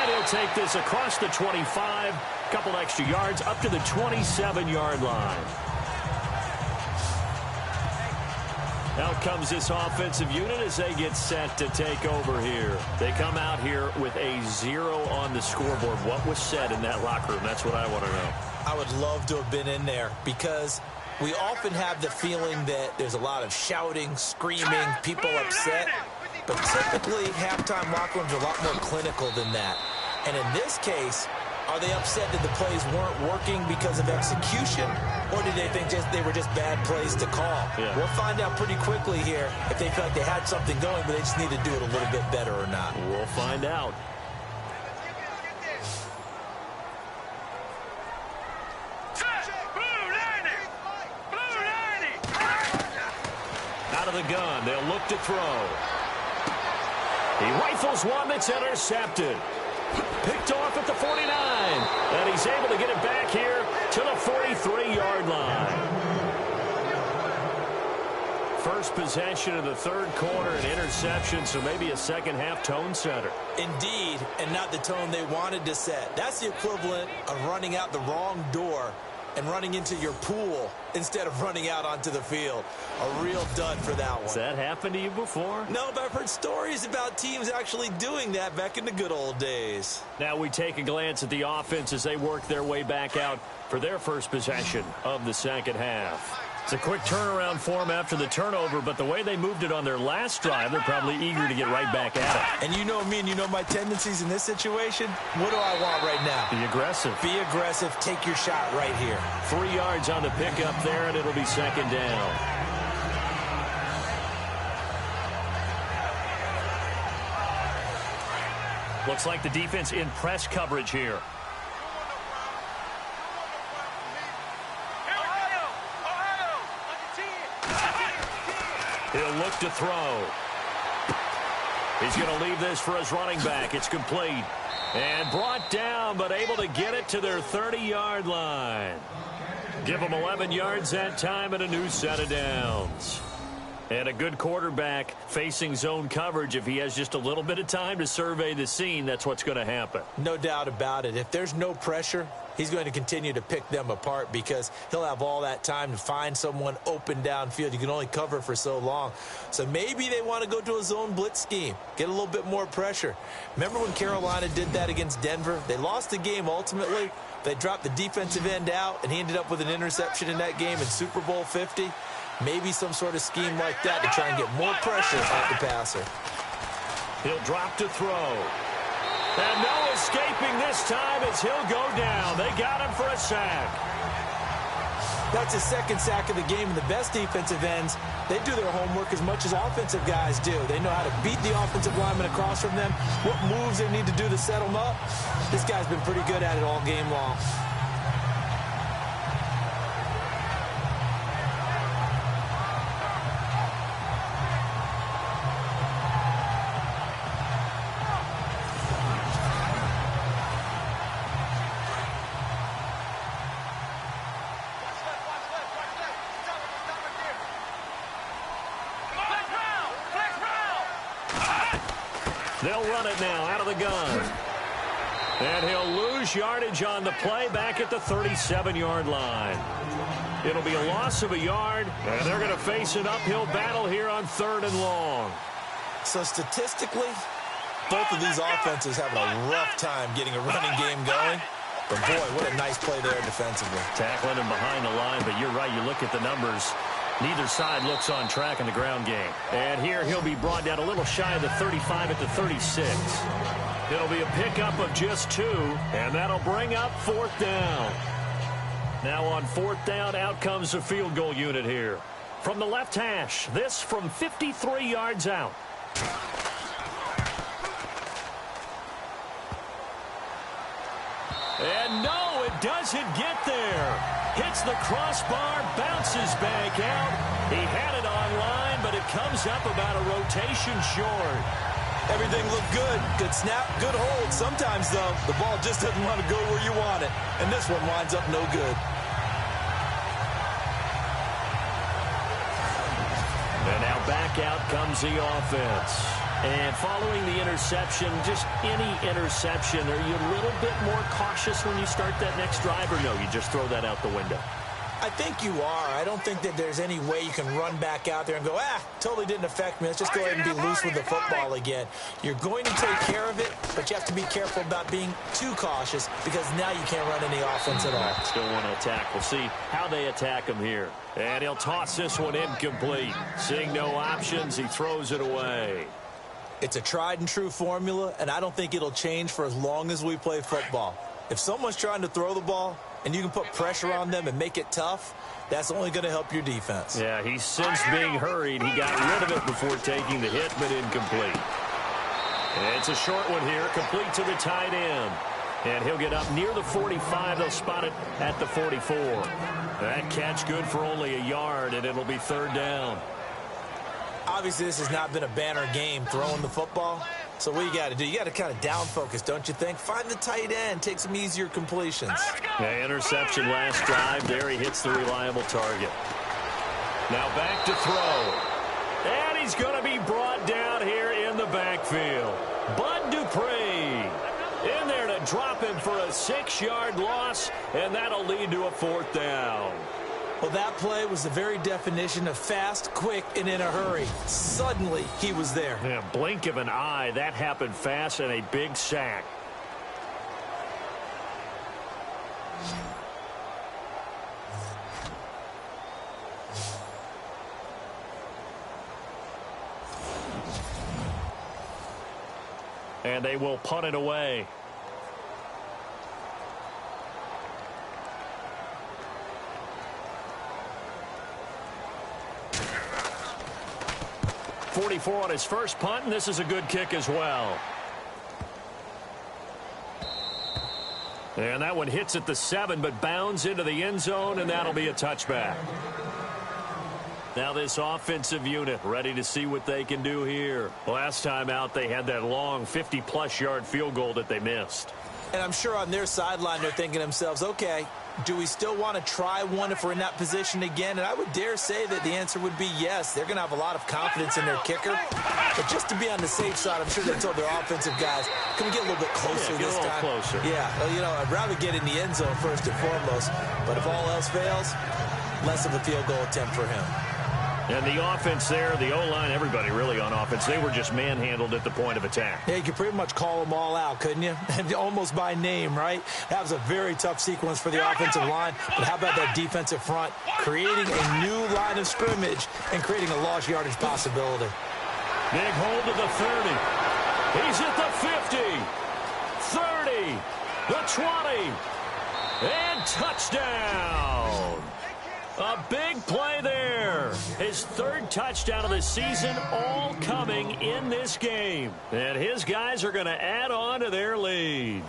And he'll take this across the 25, couple extra yards up to the 27-yard line. Out comes this offensive unit as they get set to take over here. They come out here with a 0 on the scoreboard. What was said in that locker room? That's what I want to know. I would love to have been in there because we often have the feeling that there's a lot of shouting, screaming, people upset. But typically, halftime locker rooms are a lot more clinical than that. And in this case, are they upset that the plays weren't working because of execution, or did they think they were just bad plays to call? Yeah. We'll find out pretty quickly here if they feel like they had something going, but they just need to do it a little bit better or not. We'll find out. Out of the gun, they'll look to throw. He rifles one that's intercepted. Picked off at the 49, and he's able to get it back here to the 43-yard line. First possession of the third quarter, an interception, so maybe a second-half tone setter. Indeed, and not the tone they wanted to set. That's the equivalent of running out the wrong door and running into your pool instead of running out onto the field. A real dud for that one. Has that happened to you before? No, but I've heard stories about teams actually doing that back in the good old days. Now we take a glance at the offense as they work their way back out for their first possession of the second half. It's a quick turnaround for them after the turnover, but the way they moved it on their last drive, they're probably eager to get right back at it. And you know me and you know my tendencies in this situation. What do I want right now? Be aggressive. Be aggressive. Take your shot right here. 3 yards on the pickup there, and it'll be second down. Looks like the defense in press coverage here. He'll look to throw. He's going to leave this for his running back. It's complete. And brought down, but able to get it to their 30-yard line. Give them 11 yards that time and a new set of downs. And a good quarterback facing zone coverage. If he has just a little bit of time to survey the scene, that's what's going to happen. No doubt about it. If there's no pressure, he's going to continue to pick them apart because he'll have all that time to find someone open downfield. You can only cover for so long. So maybe they want to go to a zone blitz scheme, get a little bit more pressure. Remember when Carolina did that against Denver? They lost the game ultimately. They dropped the defensive end out, and he ended up with an interception in that game in Super Bowl 50. Maybe some sort of scheme like that to try and get more pressure at the passer. He'll drop to throw. And no escaping this time as he'll go down. They got him for a sack. That's his second sack of the game, and the best defensive ends, they do their homework as much as offensive guys do. They know how to beat the offensive lineman across from them, what moves they need to do to set them up. This guy's been pretty good at it all game long. They'll run it now out of the gun. And he'll lose yardage on the play back at the 37-yard line. It'll be a loss of a yard, and they're going to face an uphill battle here on 3rd and long. So statistically, both of these offenses having a rough time getting a running game going. But boy, what a nice play there defensively. Tackling him behind the line, but you're right, you look at the numbers. Neither side looks on track in the ground game. And here he'll be brought down a little shy of the 35 at the 36. It'll be a pickup of just 2, and that'll bring up 4th down. Now on 4th down, out comes the field goal unit here. From the left hash, this from 53 yards out. And no, it doesn't get there. Hits the crossbar, bounces back out. He had it online, but it comes up about a rotation short. Everything looked good. Good snap, good hold. Sometimes, though, the ball just doesn't want to go where you want it. And this one winds up no good. And now back out comes the offense. And following the interception, just any interception, are you a little bit more cautious when you start that next drive, or no, you just throw that out the window? I think you are. I don't think that there's any way you can run back out there and go, totally didn't affect me. Let's just go ahead and be loose with the football again. You're going to take care of it, but you have to be careful about being too cautious because now you can't run any offense at all. Still want to attack. We'll see how they attack him here. And he'll toss this one incomplete. Seeing no options, he throws it away. It's a tried and true formula, and I don't think it'll change for as long as we play football. If someone's trying to throw the ball, and you can put pressure on them and make it tough, that's only going to help your defense. Yeah, he's since being hurried. He got rid of it before taking the hit, but incomplete. And it's a short one here, complete to the tight end. And he'll get up near the 45. They'll spot it at the 44. That catch good for only a yard, and it'll be third down. Obviously, this has not been a banner game throwing the football. So what you got to do, you got to kind of down focus, don't you think? Find the tight end, take some easier completions. Yeah, interception last drive. There he hits the reliable target. Now back to throw. And he's going to be brought down here in the backfield. Bud Dupree in there to drop him for a 6-yard loss, and that'll lead to a fourth down. Well, that play was the very definition of fast, quick, and in a hurry. Suddenly, he was there. Yeah, blink of an eye. That happened fast and a big sack. And they will punt it away. .44 on his first punt, and this is a good kick as well. And that one hits at the 7, but bounds into the end zone, and that'll be a touchback. Now this offensive unit ready to see what they can do here. Last time out, they had that long 50-plus yard field goal that they missed. And I'm sure on their sideline, they're thinking to themselves, okay, do we still want to try one if we're in that position again? And I would dare say that the answer would be yes. They're going to have a lot of confidence in their kicker. But just to be on the safe side, I'm sure they told their offensive guys, can we get a little bit closer this time? Closer. Yeah, well, you know, I'd rather get in the end zone first and foremost. But if all else fails, less of a field goal attempt for him. And the offense there, the O-line, everybody really on offense, they were just manhandled at the point of attack. Yeah, you could pretty much call them all out, couldn't you? Almost by name, right? That was a very tough sequence for the offensive line. But how about that defensive front? Creating a new line of scrimmage and creating a lost yardage possibility. Big hold to the 30. He's at the 50. 30. The 20. And touchdown. A big play there. His third touchdown of the season, all coming in this game. And his guys are going to add on to their lead.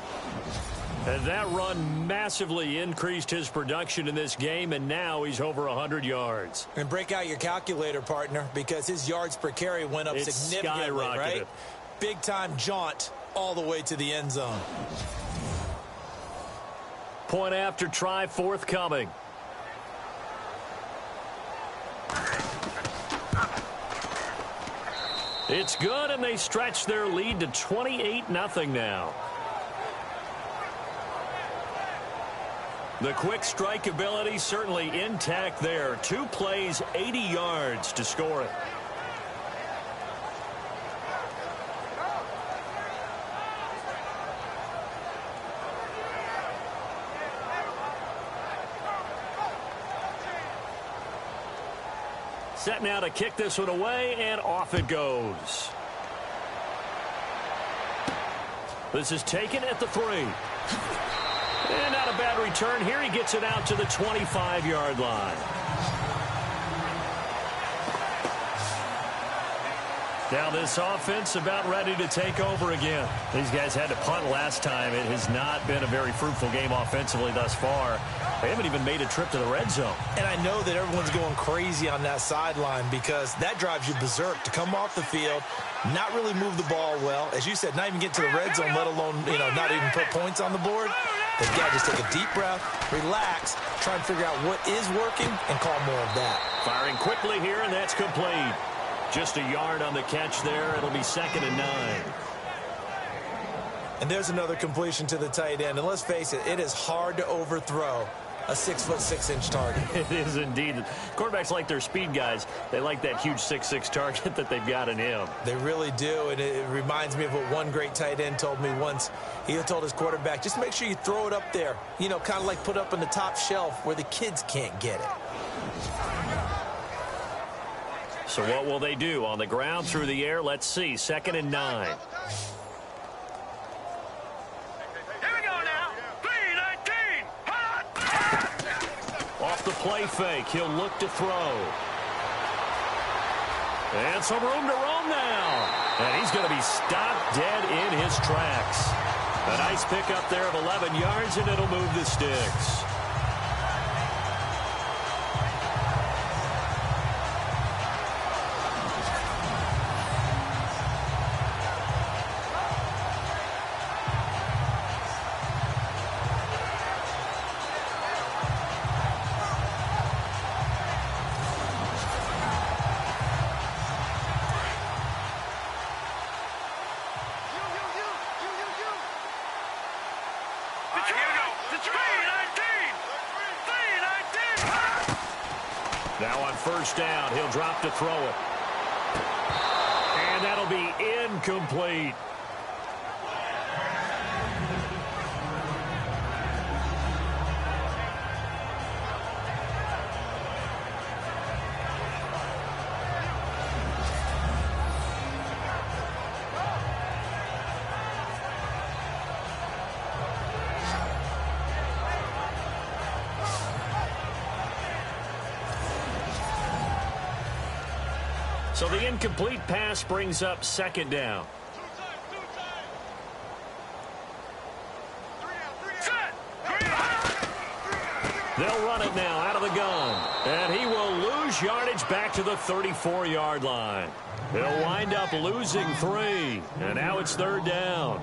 And that run massively increased his production in this game, and now he's over 100 yards. And break out your calculator, partner, because his yards per carry went up significantly, right? Big-time jaunt all the way to the end zone. Point after try forthcoming. It's good, and they stretch their lead to 28-0 now. The quick strike ability certainly intact there. 2 plays, 80 yards to score it. Set now to kick this one away, and off it goes. This is taken at the 3. And not a bad return here. He gets it out to the 25-yard line. Now this offense about ready to take over again. These guys had to punt last time. It has not been a very fruitful game offensively thus far. They haven't even made a trip to the red zone. And I know that everyone's going crazy on that sideline because that drives you berserk to come off the field, not really move the ball well. As you said, not even get to the red zone, let alone, not even put points on the board. They've got to just take a deep breath, relax, try and figure out what is working, and call more of that. Firing quickly here, and that's complete. Just a yard on the catch there. It'll be 2nd and 9. And there's another completion to the tight end. And let's face it, it is hard to overthrow a 6'6" target. It is indeed. Quarterbacks like their speed guys. They like that huge 6'6" target that they've got in him. They really do, and it reminds me of what one great tight end told me once. He told his quarterback, just make sure you throw it up there, you know, kind of like put up on the top shelf where the kids can't get it. So what will they do? On the ground, through the air, let's see. 2nd and 9. Off the play fake, he'll look to throw. And some room to roam now. And he's going to be stopped dead in his tracks. A nice pickup there of 11 yards, and it'll move the sticks. Now on 1st down, he'll drop to throw it. And that'll be incomplete. So the incomplete pass brings up 2nd down. They'll run it now out of the gun. And he will lose yardage back to the 34-yard line. He'll wind up losing 3. And now it's 3rd down.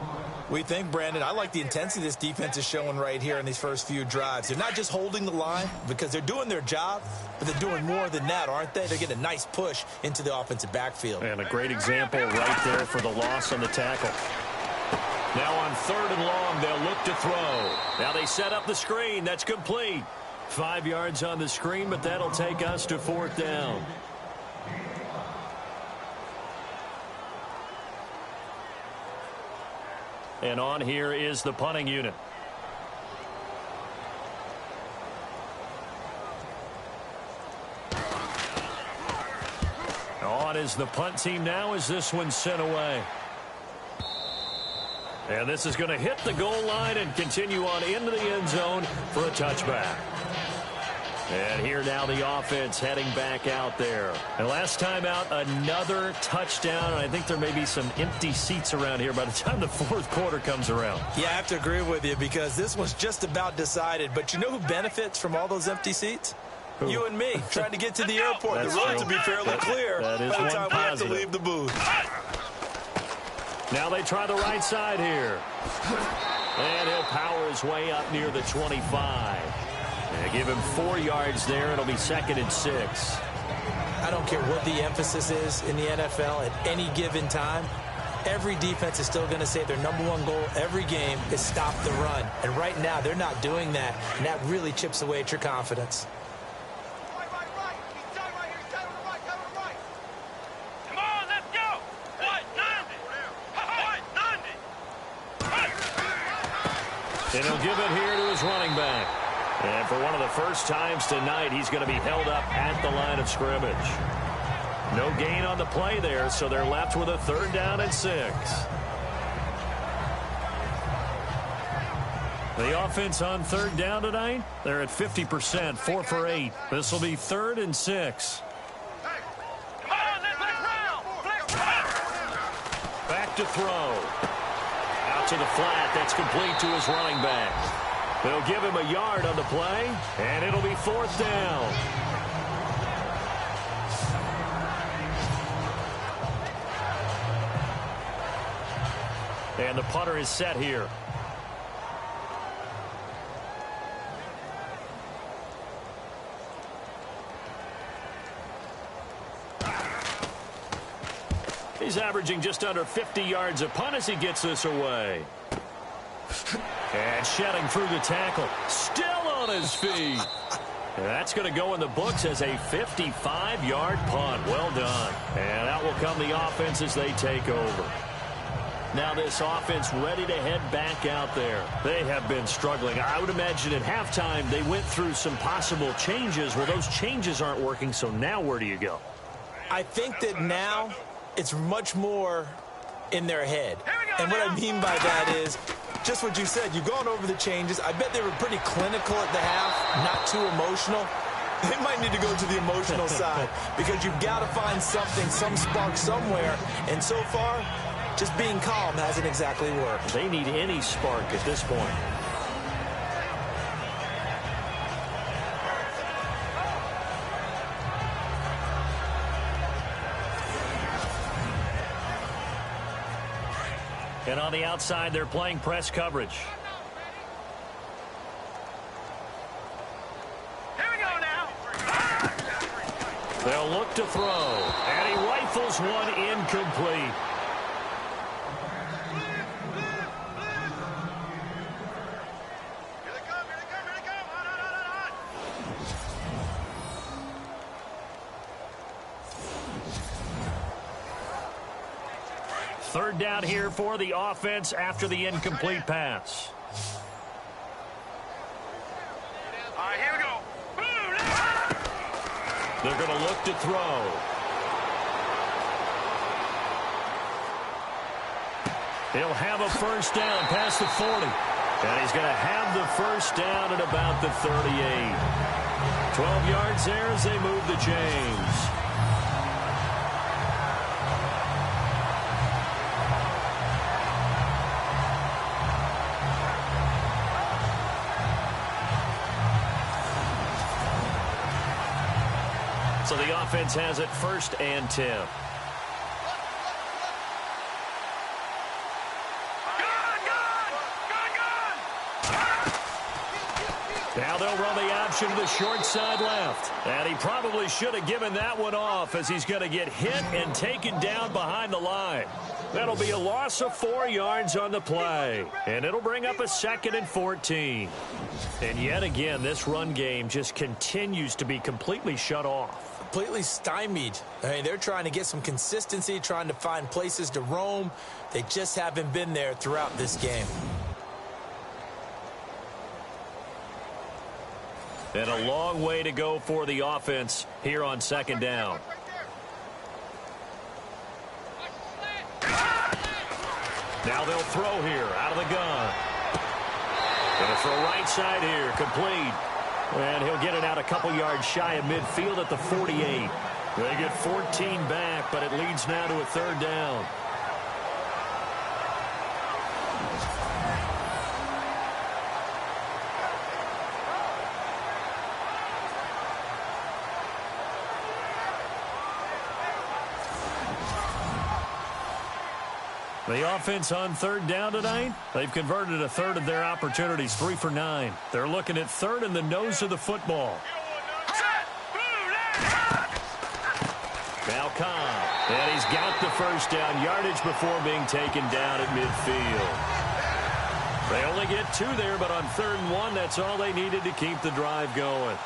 We think, Brandon, I like the intensity this defense is showing right here in these first few drives. They're not just holding the line because they're doing their job, but they're doing more than that, aren't they? They're getting a nice push into the offensive backfield. And a great example right there for the loss on the tackle. Now on 3rd and long, they'll look to throw. Now they set up the screen. That's complete. 5 yards on the screen, but that'll take us to 4th down. And on here is the punting unit. On is the punt team now as this one's sent away. And this is going to hit the goal line and continue on into the end zone for a touchback. And here now the offense heading back out there. And last time out, another touchdown. And I think there may be some empty seats around here by the time the 4th quarter comes around. Yeah, I have to agree with you because this one's just about decided. But you know who benefits from all those empty seats? Who? You and me, trying to get to the airport. The roads will be fairly clear by the time we have to leave the booth. Now they try the right side here. And he'll power his way up near the 25. They give him 4 yards there. It'll be 2nd and 6. I don't care what the emphasis is in the NFL at any given time. Every defense is still going to say their #1 goal every game is stop the run. And right now, they're not doing that. And that really chips away at your confidence. Come on, let's go. And he'll give it here to his running back. And for one of the first times tonight, he's going to be held up at the line of scrimmage. No gain on the play there, so they're left with a 3rd down and 6. The offense on 3rd down tonight, they're at 50%, 4 for 8. This will be 3rd and 6. Back to throw. Out to the flat. That's complete to his running back. They'll give him a yard on the play, and it'll be 4th down. And the punter is set here. He's averaging just under 50 yards a punt as he gets this away. And shedding through the tackle. Still on his feet. And that's going to go in the books as a 55-yard punt. Well done. And out will come the offense as they take over. Now this offense ready to head back out there. They have been struggling. I would imagine at halftime they went through some possible changes. Well, those changes aren't working, so now where do you go? I think that now it's much more in their head. And what I mean by that is just what you said. You've gone over the changes. I bet they were pretty clinical at the half, not too emotional. They might need to go to the emotional side because you've got to find something, some spark somewhere. And so far, just being calm hasn't exactly worked. They need any spark at this point. And on the outside, they're playing press coverage. Here we go now. They'll look to throw, and he rifles one incomplete. Here they come, here they come, here they come. On. Third down here for the offense after the incomplete pass. All right, here we go. They're going to look to throw. He'll have a first down past the 40. And he's going to have the first down at about the 38. 12 yards there as they move the chains. So the offense has it 1st and 10. Now they'll run the option to the short side left. And he probably should have given that one off as he's going to get hit and taken down behind the line. That'll be a loss of 4 yards on the play. And it'll bring up a 2nd and 14. And yet again, this run game just continues to be completely shut off. Completely stymied. I mean, they're trying to get some consistency, trying to find places to roam. They just haven't been there throughout this game. And a long way to go for the offense here on 2nd down. Now they'll throw here out of the gun. Going to throw right side here, complete. And he'll get it out a couple yards shy of midfield at the 48. They get 14 back, but it leads now to a 3rd down. The offense on 3rd down tonight, they've converted a third of their opportunities, 3 for 9. They're looking at 3rd in the nose of the football. Now Cobb, and he's got the first down yardage before being taken down at midfield. They only get 2 there, but on 3rd and 1, that's all they needed to keep the drive going.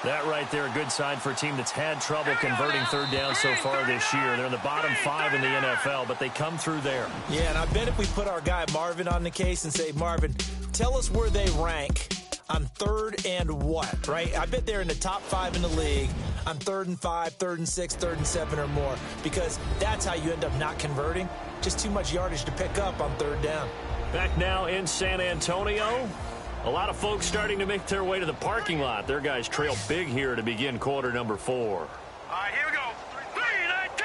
That right there, a good sign for a team that's had trouble converting 3rd down so far this year. They're in the bottom 5 in the NFL, but they come through there. Yeah, and I bet if we put our guy Marvin on the case and say, Marvin, tell us where they rank on 3rd and what, right? I bet they're in the top 5 in the league on 3rd and 5, 3rd and 6, 3rd and 7 or more, because that's how you end up not converting. Just too much yardage to pick up on 3rd down. Back now in San Antonio. A lot of folks starting to make their way to the parking lot. Their guys trail big here to begin quarter number 4. All right, here we go. 3-19.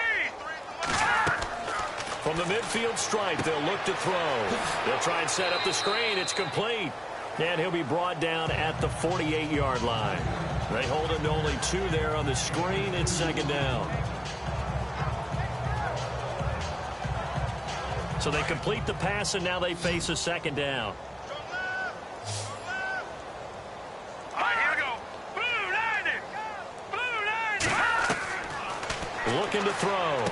From the midfield stripe, they'll look to throw. They'll try and set up the screen. It's complete. And he'll be brought down at the 48-yard line. They hold him to only 2 there on the screen. It's 2nd down. So they complete the pass, and now they face a 2nd down. Looking to throw.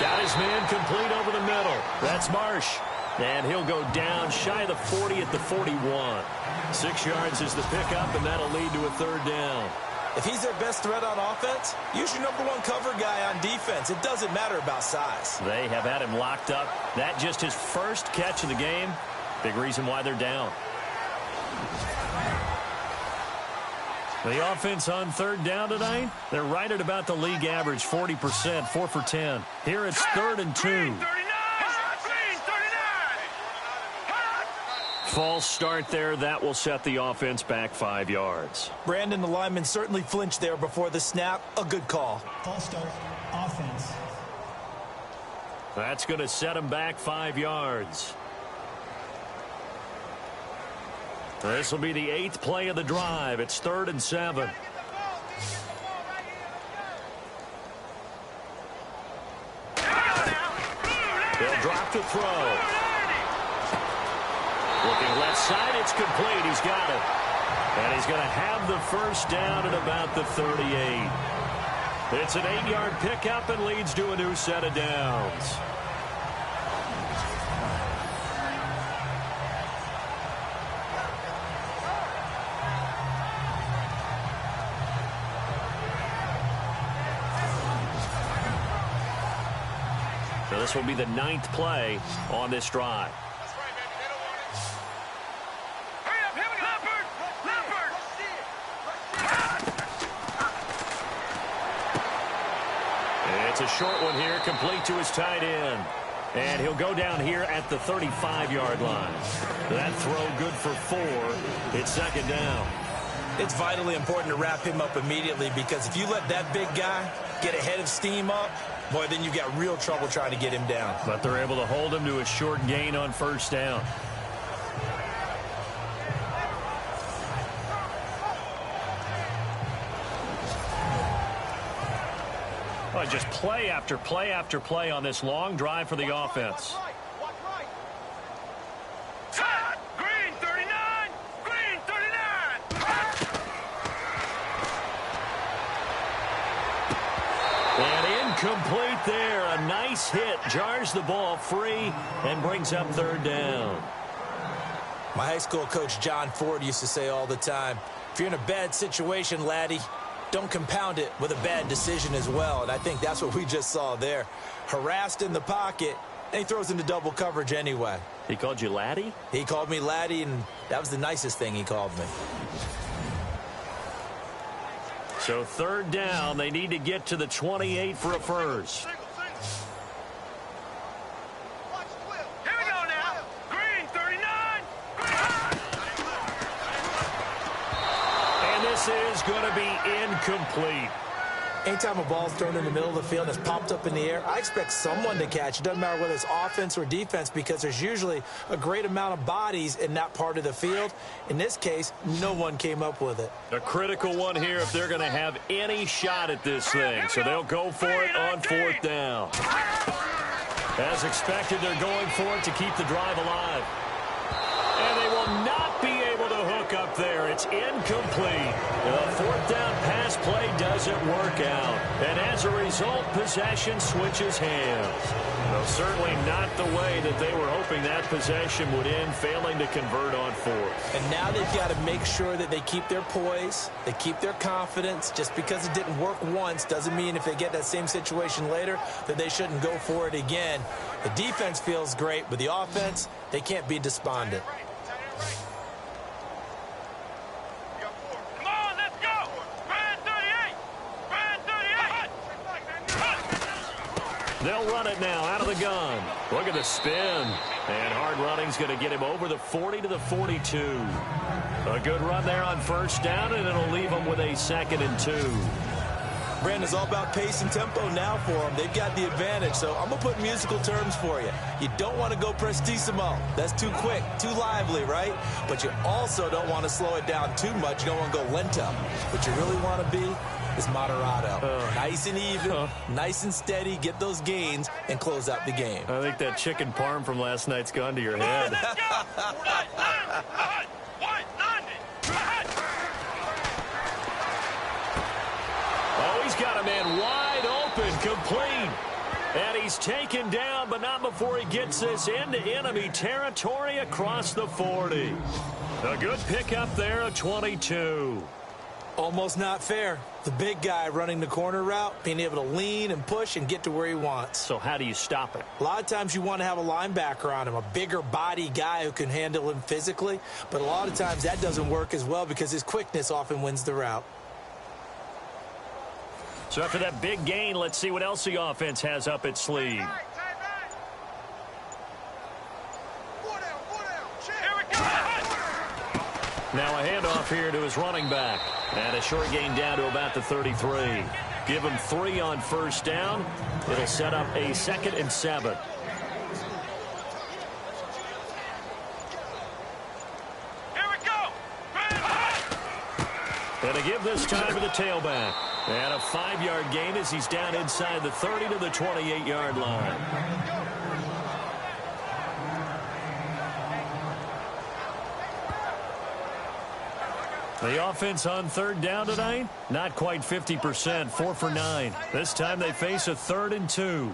Got his man complete over the middle. That's Marsh. And he'll go down shy of the 40 at the 41. 6 yards is the pickup, and that'll lead to a third down. If he's their best threat on offense, use your #1 cover guy on defense. It doesn't matter about size. They have had him locked up. That just his first catch of the game. Big reason why they're down. The offense on third down tonight, they're right at about the league average, 40%, 4 for 10. Here it's 3rd and 2. False start there. That will set the offense back 5 yards. Brandon, the lineman certainly flinched there before the snap. A good call. False start, offense. That's going to set him back 5 yards. This will be the 8th play of the drive. It's 3rd and 7. They'll drop to throw. Looking left side, it's complete. He's got it. And he's going to have the first down at about the 38. It's an 8-yard pickup and leads to a new set of downs. So this will be the 9th play on this drive. It's a short one here, complete to his tight end. And he'll go down here at the 35-yard line. That throw good for 4. It's 2nd down. It's vitally important to wrap him up immediately, because if you let that big guy get ahead of steam up, boy, then you've got real trouble trying to get him down. But they're able to hold him to a short gain on 1st down. Oh, just play after play after play on this long drive for the offense. Green 39! Green 39! And incomplete there. A nice hit. Jars the ball free and brings up 3rd down. My high school coach John Ford used to say all the time, if you're in a bad situation, laddie, don't compound it with a bad decision as well. And I think that's what we just saw there. Harassed in the pocket, and he throws into double coverage anyway. He called you laddie? He called me laddie, and that was the nicest thing he called me. So 3rd down, they need to get to the 28 for a first. Here we go now. Green 39! And this is going to be incomplete. Anytime a ball's thrown in the middle of the field and it's popped up in the air, I expect someone to catch. It doesn't matter whether it's offense or defense, because there's usually a great amount of bodies in that part of the field. In this case, no one came up with it. A critical one here if they're going to have any shot at this thing. So they'll go for it on 4th down. As expected, they're going for it to keep the drive alive. And they will not be able to hook up there. It's incomplete. The 4th down pass play doesn't work out. And as a result, possession switches hands. Well, certainly not the way that they were hoping that possession would end, failing to convert on 4th. And now they've got to make sure that they keep their poise, they keep their confidence. Just because it didn't work once doesn't mean if they get that same situation later that they shouldn't go for it again. The defense feels great, but the offense, they can't be despondent. Come on, let's go! Brand 38! Brand 38! They'll run it now out of the gun. Look at the spin. And hard running's going to get him over the 40 to the 42. A good run there on 1st down, and it'll leave them with a 2nd and 2. Brandon's all about pace and tempo now for them. They've got the advantage, so I'm going to put musical terms for you. You don't want to go prestissimo. That's too quick, too lively, right? But you also don't want to slow it down too much. You don't want to go lento. What you really want to be is moderato. Nice and even, nice and steady, get those gains, and close out the game. I think that chicken parm from last night's gone to your head. Oh, he's got a man wide open, complete. And he's taken down, but not before he gets this into enemy territory across the 40. A good pickup there, a 22. Almost not fair. The big guy running the corner route, being able to lean and push and get to where he wants. So how do you stop it? A lot of times you want to have a linebacker on him, a bigger body guy who can handle him physically. But a lot of times that doesn't work as well because his quickness often wins the route. So after that big gain, let's see what else the offense has up its sleeve. Now a handoff here to his running back. And a short gain down to about the 33. Give him 3 on first down. It'll set up a 2nd and 7. Here we go. And to give this time to the tailback. And a 5-yard gain as he's down inside the 30 to the 28-yard line. The offense on 3rd down tonight, not quite 50%, 4 for 9. This time they face a 3rd and 2. Here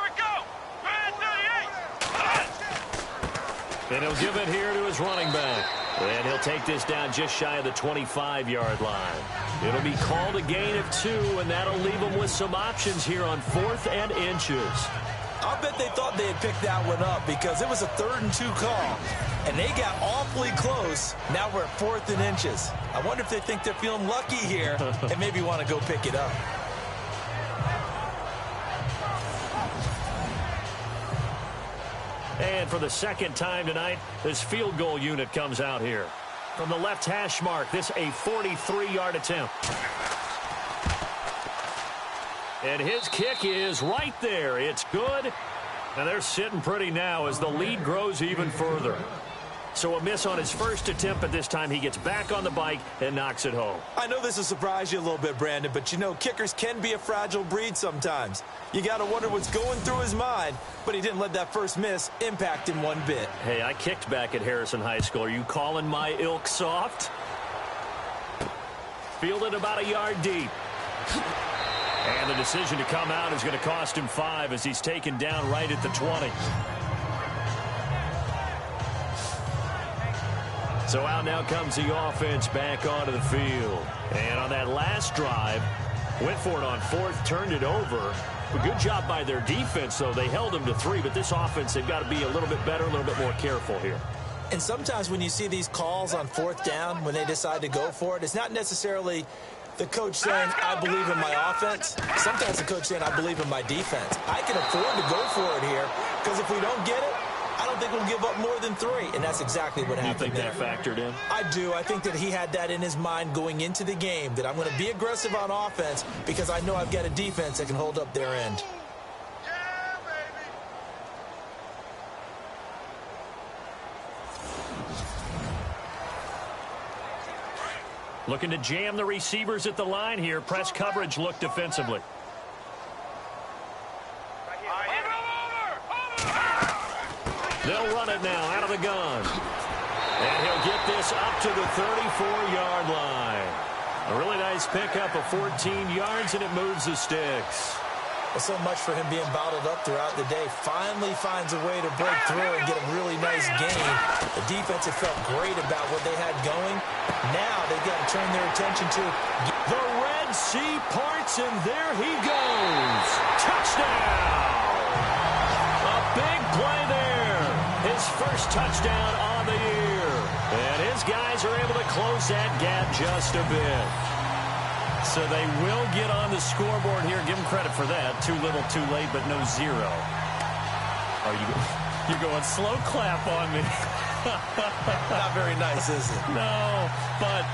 we go. 38. And he'll give it here to his running back. And he'll take this down just shy of the 25-yard line. It'll be called a gain of 2, and that'll leave him with some options here on 4th and inches. I'll bet they thought they had picked that one up because it was a 3rd and 2 call. And they got awfully close. Now we're at 4th and inches. I wonder if they think they're feeling lucky here and maybe want to go pick it up. And for the 2nd time tonight, this field goal unit comes out here. From the left hash mark, this a 43-yard attempt. And his kick is right there. It's good. And they're sitting pretty now as the lead grows even further. So a miss on his first attempt, but this time he gets back on the bike and knocks it home. I know this will surprise you a little bit, Brandon, but you know kickers can be a fragile breed sometimes. You got to wonder what's going through his mind, but he didn't let that first miss impact him one bit. Hey, I kicked back at Harrison High School. Are you calling my ilk soft? Fielded about a yard deep. And the decision to come out is going to cost him 5 as he's taken down right at the 20. So out now comes the offense back onto the field. And on that last drive, went for it on 4th, turned it over. A good job by their defense, though. They held them to 3, but this offense, they've got to be a little bit better, a little bit more careful here. And sometimes when you see these calls on 4th down, when they decide to go for it, it's not necessarily the coach saying, I believe in my offense. Sometimes the coach saying, I believe in my defense. I can afford to go for it here because if we don't get it, I don't think we'll give up more than 3, and that's exactly what happened there. You think that factored in? I do. I think that he had that in his mind going into the game, that I'm going to be aggressive on offense because I know I've got a defense that can hold up their end. Yeah, baby. Looking to jam the receivers at the line here. Press coverage look defensively. They'll run it now out of the gun. And he'll get this up to the 34-yard line. A really nice pickup of 14 yards, and it moves the sticks. Well, so much for him being bottled up throughout the day. Finally finds a way to break through and get a really nice gain. The defense had felt great about what they had going. Now they've got to turn their attention to the Red Sea parts, and there he goes. Touchdown! A big play there. His first touchdown on the year. And his guys are able to close that gap just a bit. So they will get on the scoreboard here. Give them credit for that. Too little, too late, but no 0. You're going slow clap on me. Not very nice, is it? No, but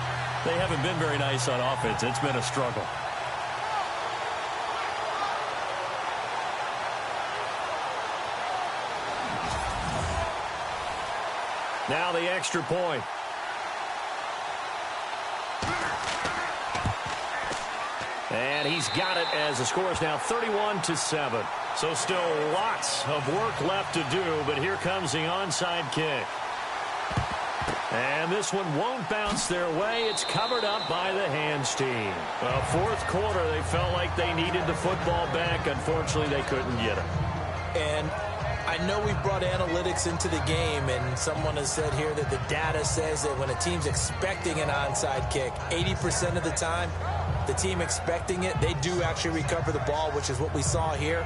they haven't been very nice on offense. It's been a struggle. Now the extra point. And he's got it as the score is now 31-7. So still lots of work left to do, but here comes the onside kick. And this one won't bounce their way. It's covered up by the hands team. Fourth quarter, they felt like they needed the football back. Unfortunately, they couldn't get it. And I know we brought analytics into the game, and someone has said here that the data says that when a team's expecting an onside kick, 80% of the time, the team expecting it, they do actually recover the ball, which is what we saw here.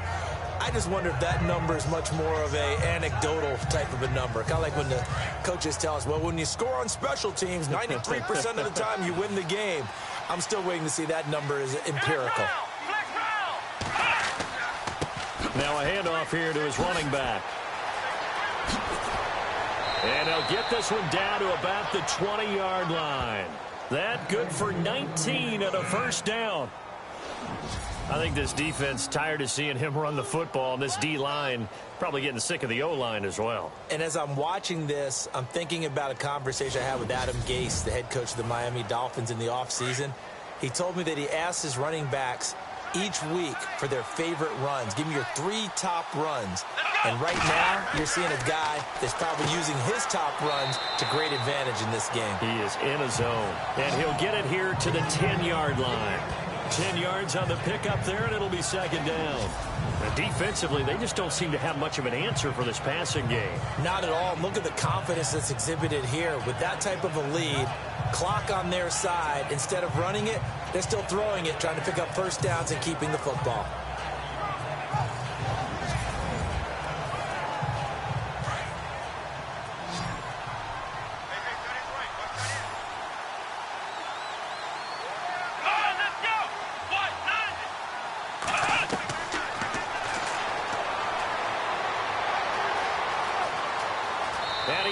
I just wonder if that number is much more of a anecdotal type of a number. Kind of like when the coaches tell us, well, when you score on special teams, 93% of the time you win the game. I'm still waiting to see that number is empirical. Now a handoff here to his running back. And he'll get this one down to about the 20-yard line. That good for 19 and a first down. I think this defense tired of seeing him run the football, and this D-line probably getting sick of the O-line as well. And as I'm watching this, I'm thinking about a conversation I had with Adam Gase, the head coach of the Miami Dolphins in the offseason. He told me that he asked his running backs each week for their favorite runs. Give me your 3 top runs. And right now, you're seeing a guy that's probably using his top runs to great advantage in this game. He is in a zone, and he'll get it here to the 10-yard line. 10 yards on the pickup there, and it'll be second down. Now, defensively, they just don't seem to have much of an answer for this passing game. Not at all. Look at the confidence that's exhibited here. With that type of a lead, clock on their side, instead of running it, they're still throwing it, trying to pick up first downs and keeping the football.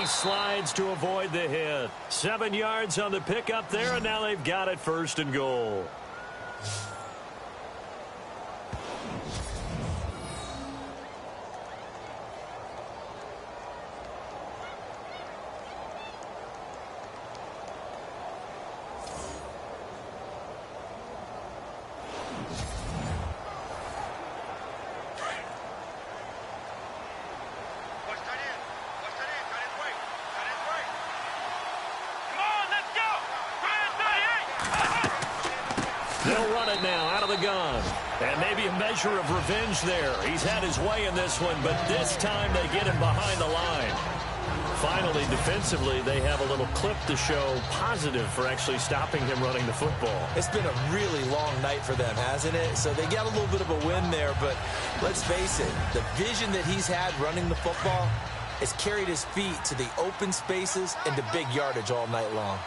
Slides to avoid the hit. 7 yards on the pickup there, and now they've got it first and goal. They'll run it now out of the gun. And maybe a measure of revenge there. He's had his way in this one, but this time they get him behind the line. Finally, defensively, they have a little clip to show positive for actually stopping him running the football. It's been a really long night for them, hasn't it? So they got a little bit of a win there, but let's face it, the vision that he's had running the football has carried his feet to the open spaces and to big yardage all night long.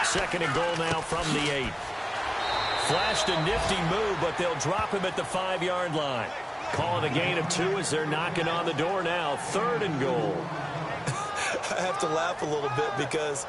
Second and goal now from the 8. Flashed a nifty move, but they'll drop him at the 5-yard line. Calling a gain of 2 as they're knocking on the door now. Third and goal. I have to laugh a little bit because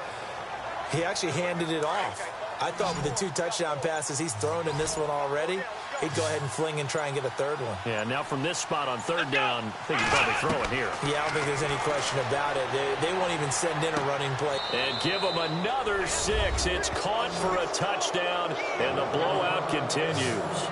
he actually handed it off. I thought with the 2 touchdown passes he's thrown in this one already, he'd go ahead and fling and try and get a third one. Yeah, now from this spot on third down, I think he's probably throwing here. Yeah, I don't think there's any question about it. They won't even send in a running play. And give him another 6. It's caught for a touchdown, and the blowout continues.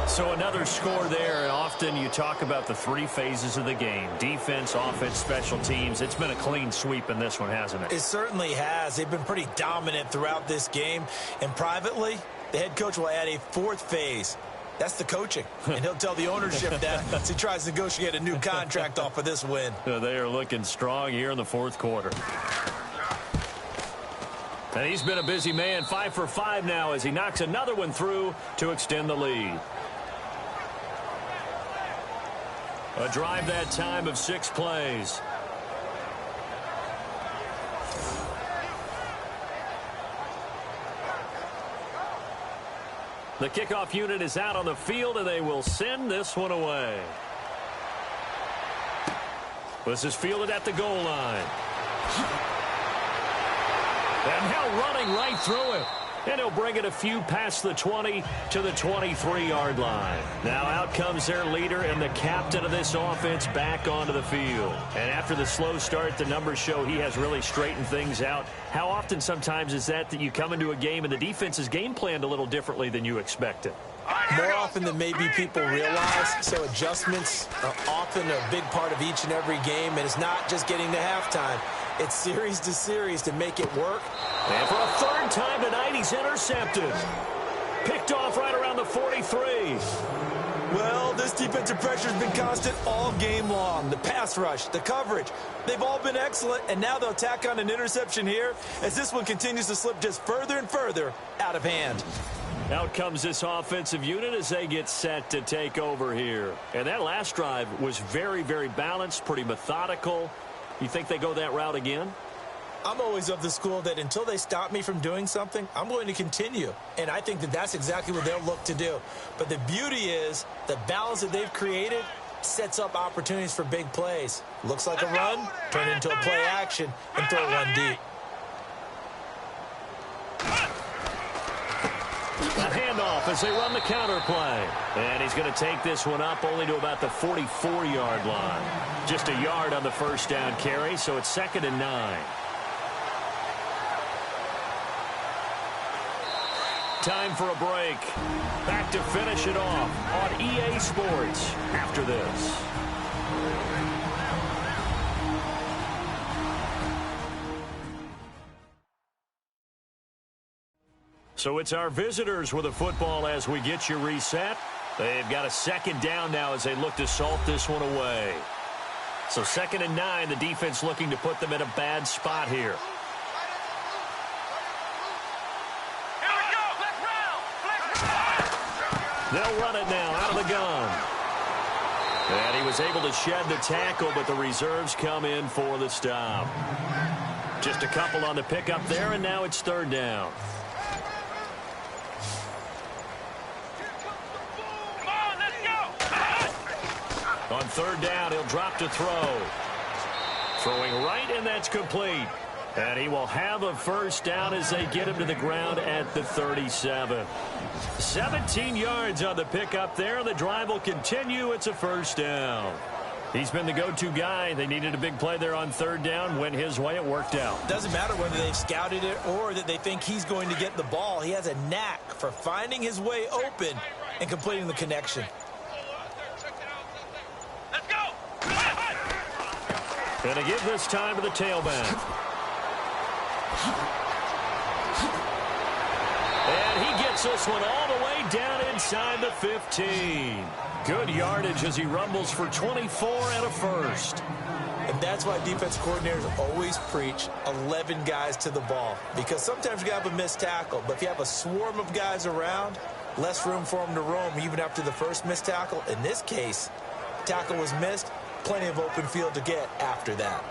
So another score there, and often you talk about the 3 phases of the game. Defense, offense, special teams. It's been a clean sweep in this one, hasn't it? It certainly has. They've been pretty dominant throughout this game. And privately, the head coach will add a 4th phase. That's the coaching. And he'll tell the ownership that as he tries to negotiate a new contract off of this win. They are looking strong here in the 4th quarter. And he's been a busy man, 5 for 5 now as he knocks another one through to extend the lead. A drive that time of 6 plays. The kickoff unit is out on the field, and they will send this one away. This is fielded at the goal line. And now running right through it. And he'll bring it a few past the 20 to the 23-yard line. Now out comes their leader and the captain of this offense back onto the field. And after the slow start, the numbers show he has really straightened things out. How often sometimes is that you come into a game and the defense is game planned a little differently than you expected? More often than maybe people realize, so adjustments are often a big part of each and every game, and it's not just getting to halftime. It's series to series to make it work. And for a third time tonight, he's intercepted. Picked off right around the 43. Well, this defensive pressure has been constant all game long. The pass rush, the coverage, they've all been excellent, and now they'll tack on an interception here as this one continues to slip just further and further out of hand. Out comes this offensive unit as they get set to take over here. And that last drive was very, very balanced, pretty methodical. You think they go that route again? I'm always of the school that until they stop me from doing something, I'm going to continue. And I think that that's exactly what they'll look to do. But the beauty is the balance that they've created sets up opportunities for big plays. Looks like a run, turn into a play action, and throw one deep. A handoff as they run the counter play. And he's going to take this one up only to about the 44-yard line. Just a yard on the first down carry, so it's 2nd and 9. Time for a break. Back to finish it off on EA Sports after this. So it's our visitors with a football as we get you reset. They've got a 2nd down now as they look to salt this one away. So 2nd and 9, the defense looking to put them in a bad spot here. They'll run it now out of the gun. And he was able to shed the tackle, but the reserves come in for the stop. Just a couple on the pickup there, and now it's 3rd down. On 3rd down, he'll drop to throw. Throwing right, and that's complete. And he will have a first down as they get him to the ground at the 37. 17 yards on the pickup there. The drive will continue. It's a first down. He's been the go-to guy. They needed a big play there on 3rd down. Went his way. It worked out. Doesn't matter whether they've scouted it or that they think he's going to get the ball. He has a knack for finding his way open and completing the connection. And to give this time to the tailback. And he gets this one all the way down inside the 15. Good yardage as he rumbles for 24 and a first. And that's why defense coordinators always preach 11 guys to the ball. Because sometimes you have a missed tackle, but if you have a swarm of guys around, less room for them to roam even after the first missed tackle. In this case, tackle was missed, plenty of open field to get after that.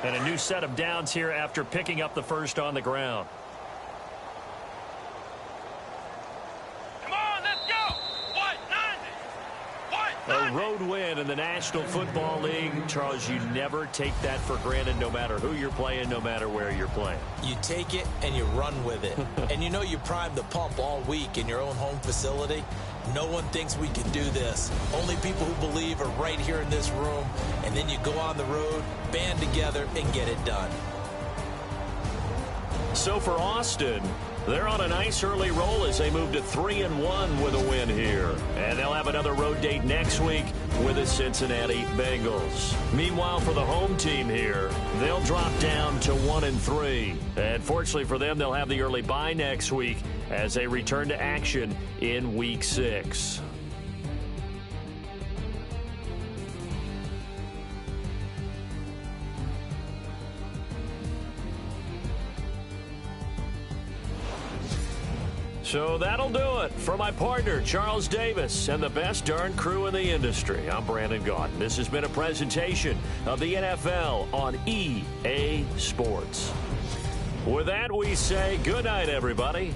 And a new set of downs here after picking up the first on the ground. Come on, let's go. 190. A road win in the National Football League. Charles, you never take that for granted no matter who you're playing, no matter where you're playing. You take it and you run with it. And you know you primed the pump all week in your own home facility. No one thinks we can do this. Only people who believe are right here in this room. And then you go on the road, band together, and get it done. So for Austin, they're on a nice early roll as they move to 3-1 with a win here. And they'll have another road date next week with the Cincinnati Bengals. Meanwhile, for the home team here, they'll drop down to 1-3. And fortunately for them, they'll have the early bye next week as they return to action in Week 6. So that'll do it. For my partner, Charles Davis, and the best darn crew in the industry, I'm Brandon Gaudin. This has been a presentation of the NFL on EA Sports. With that, we say good night, everybody.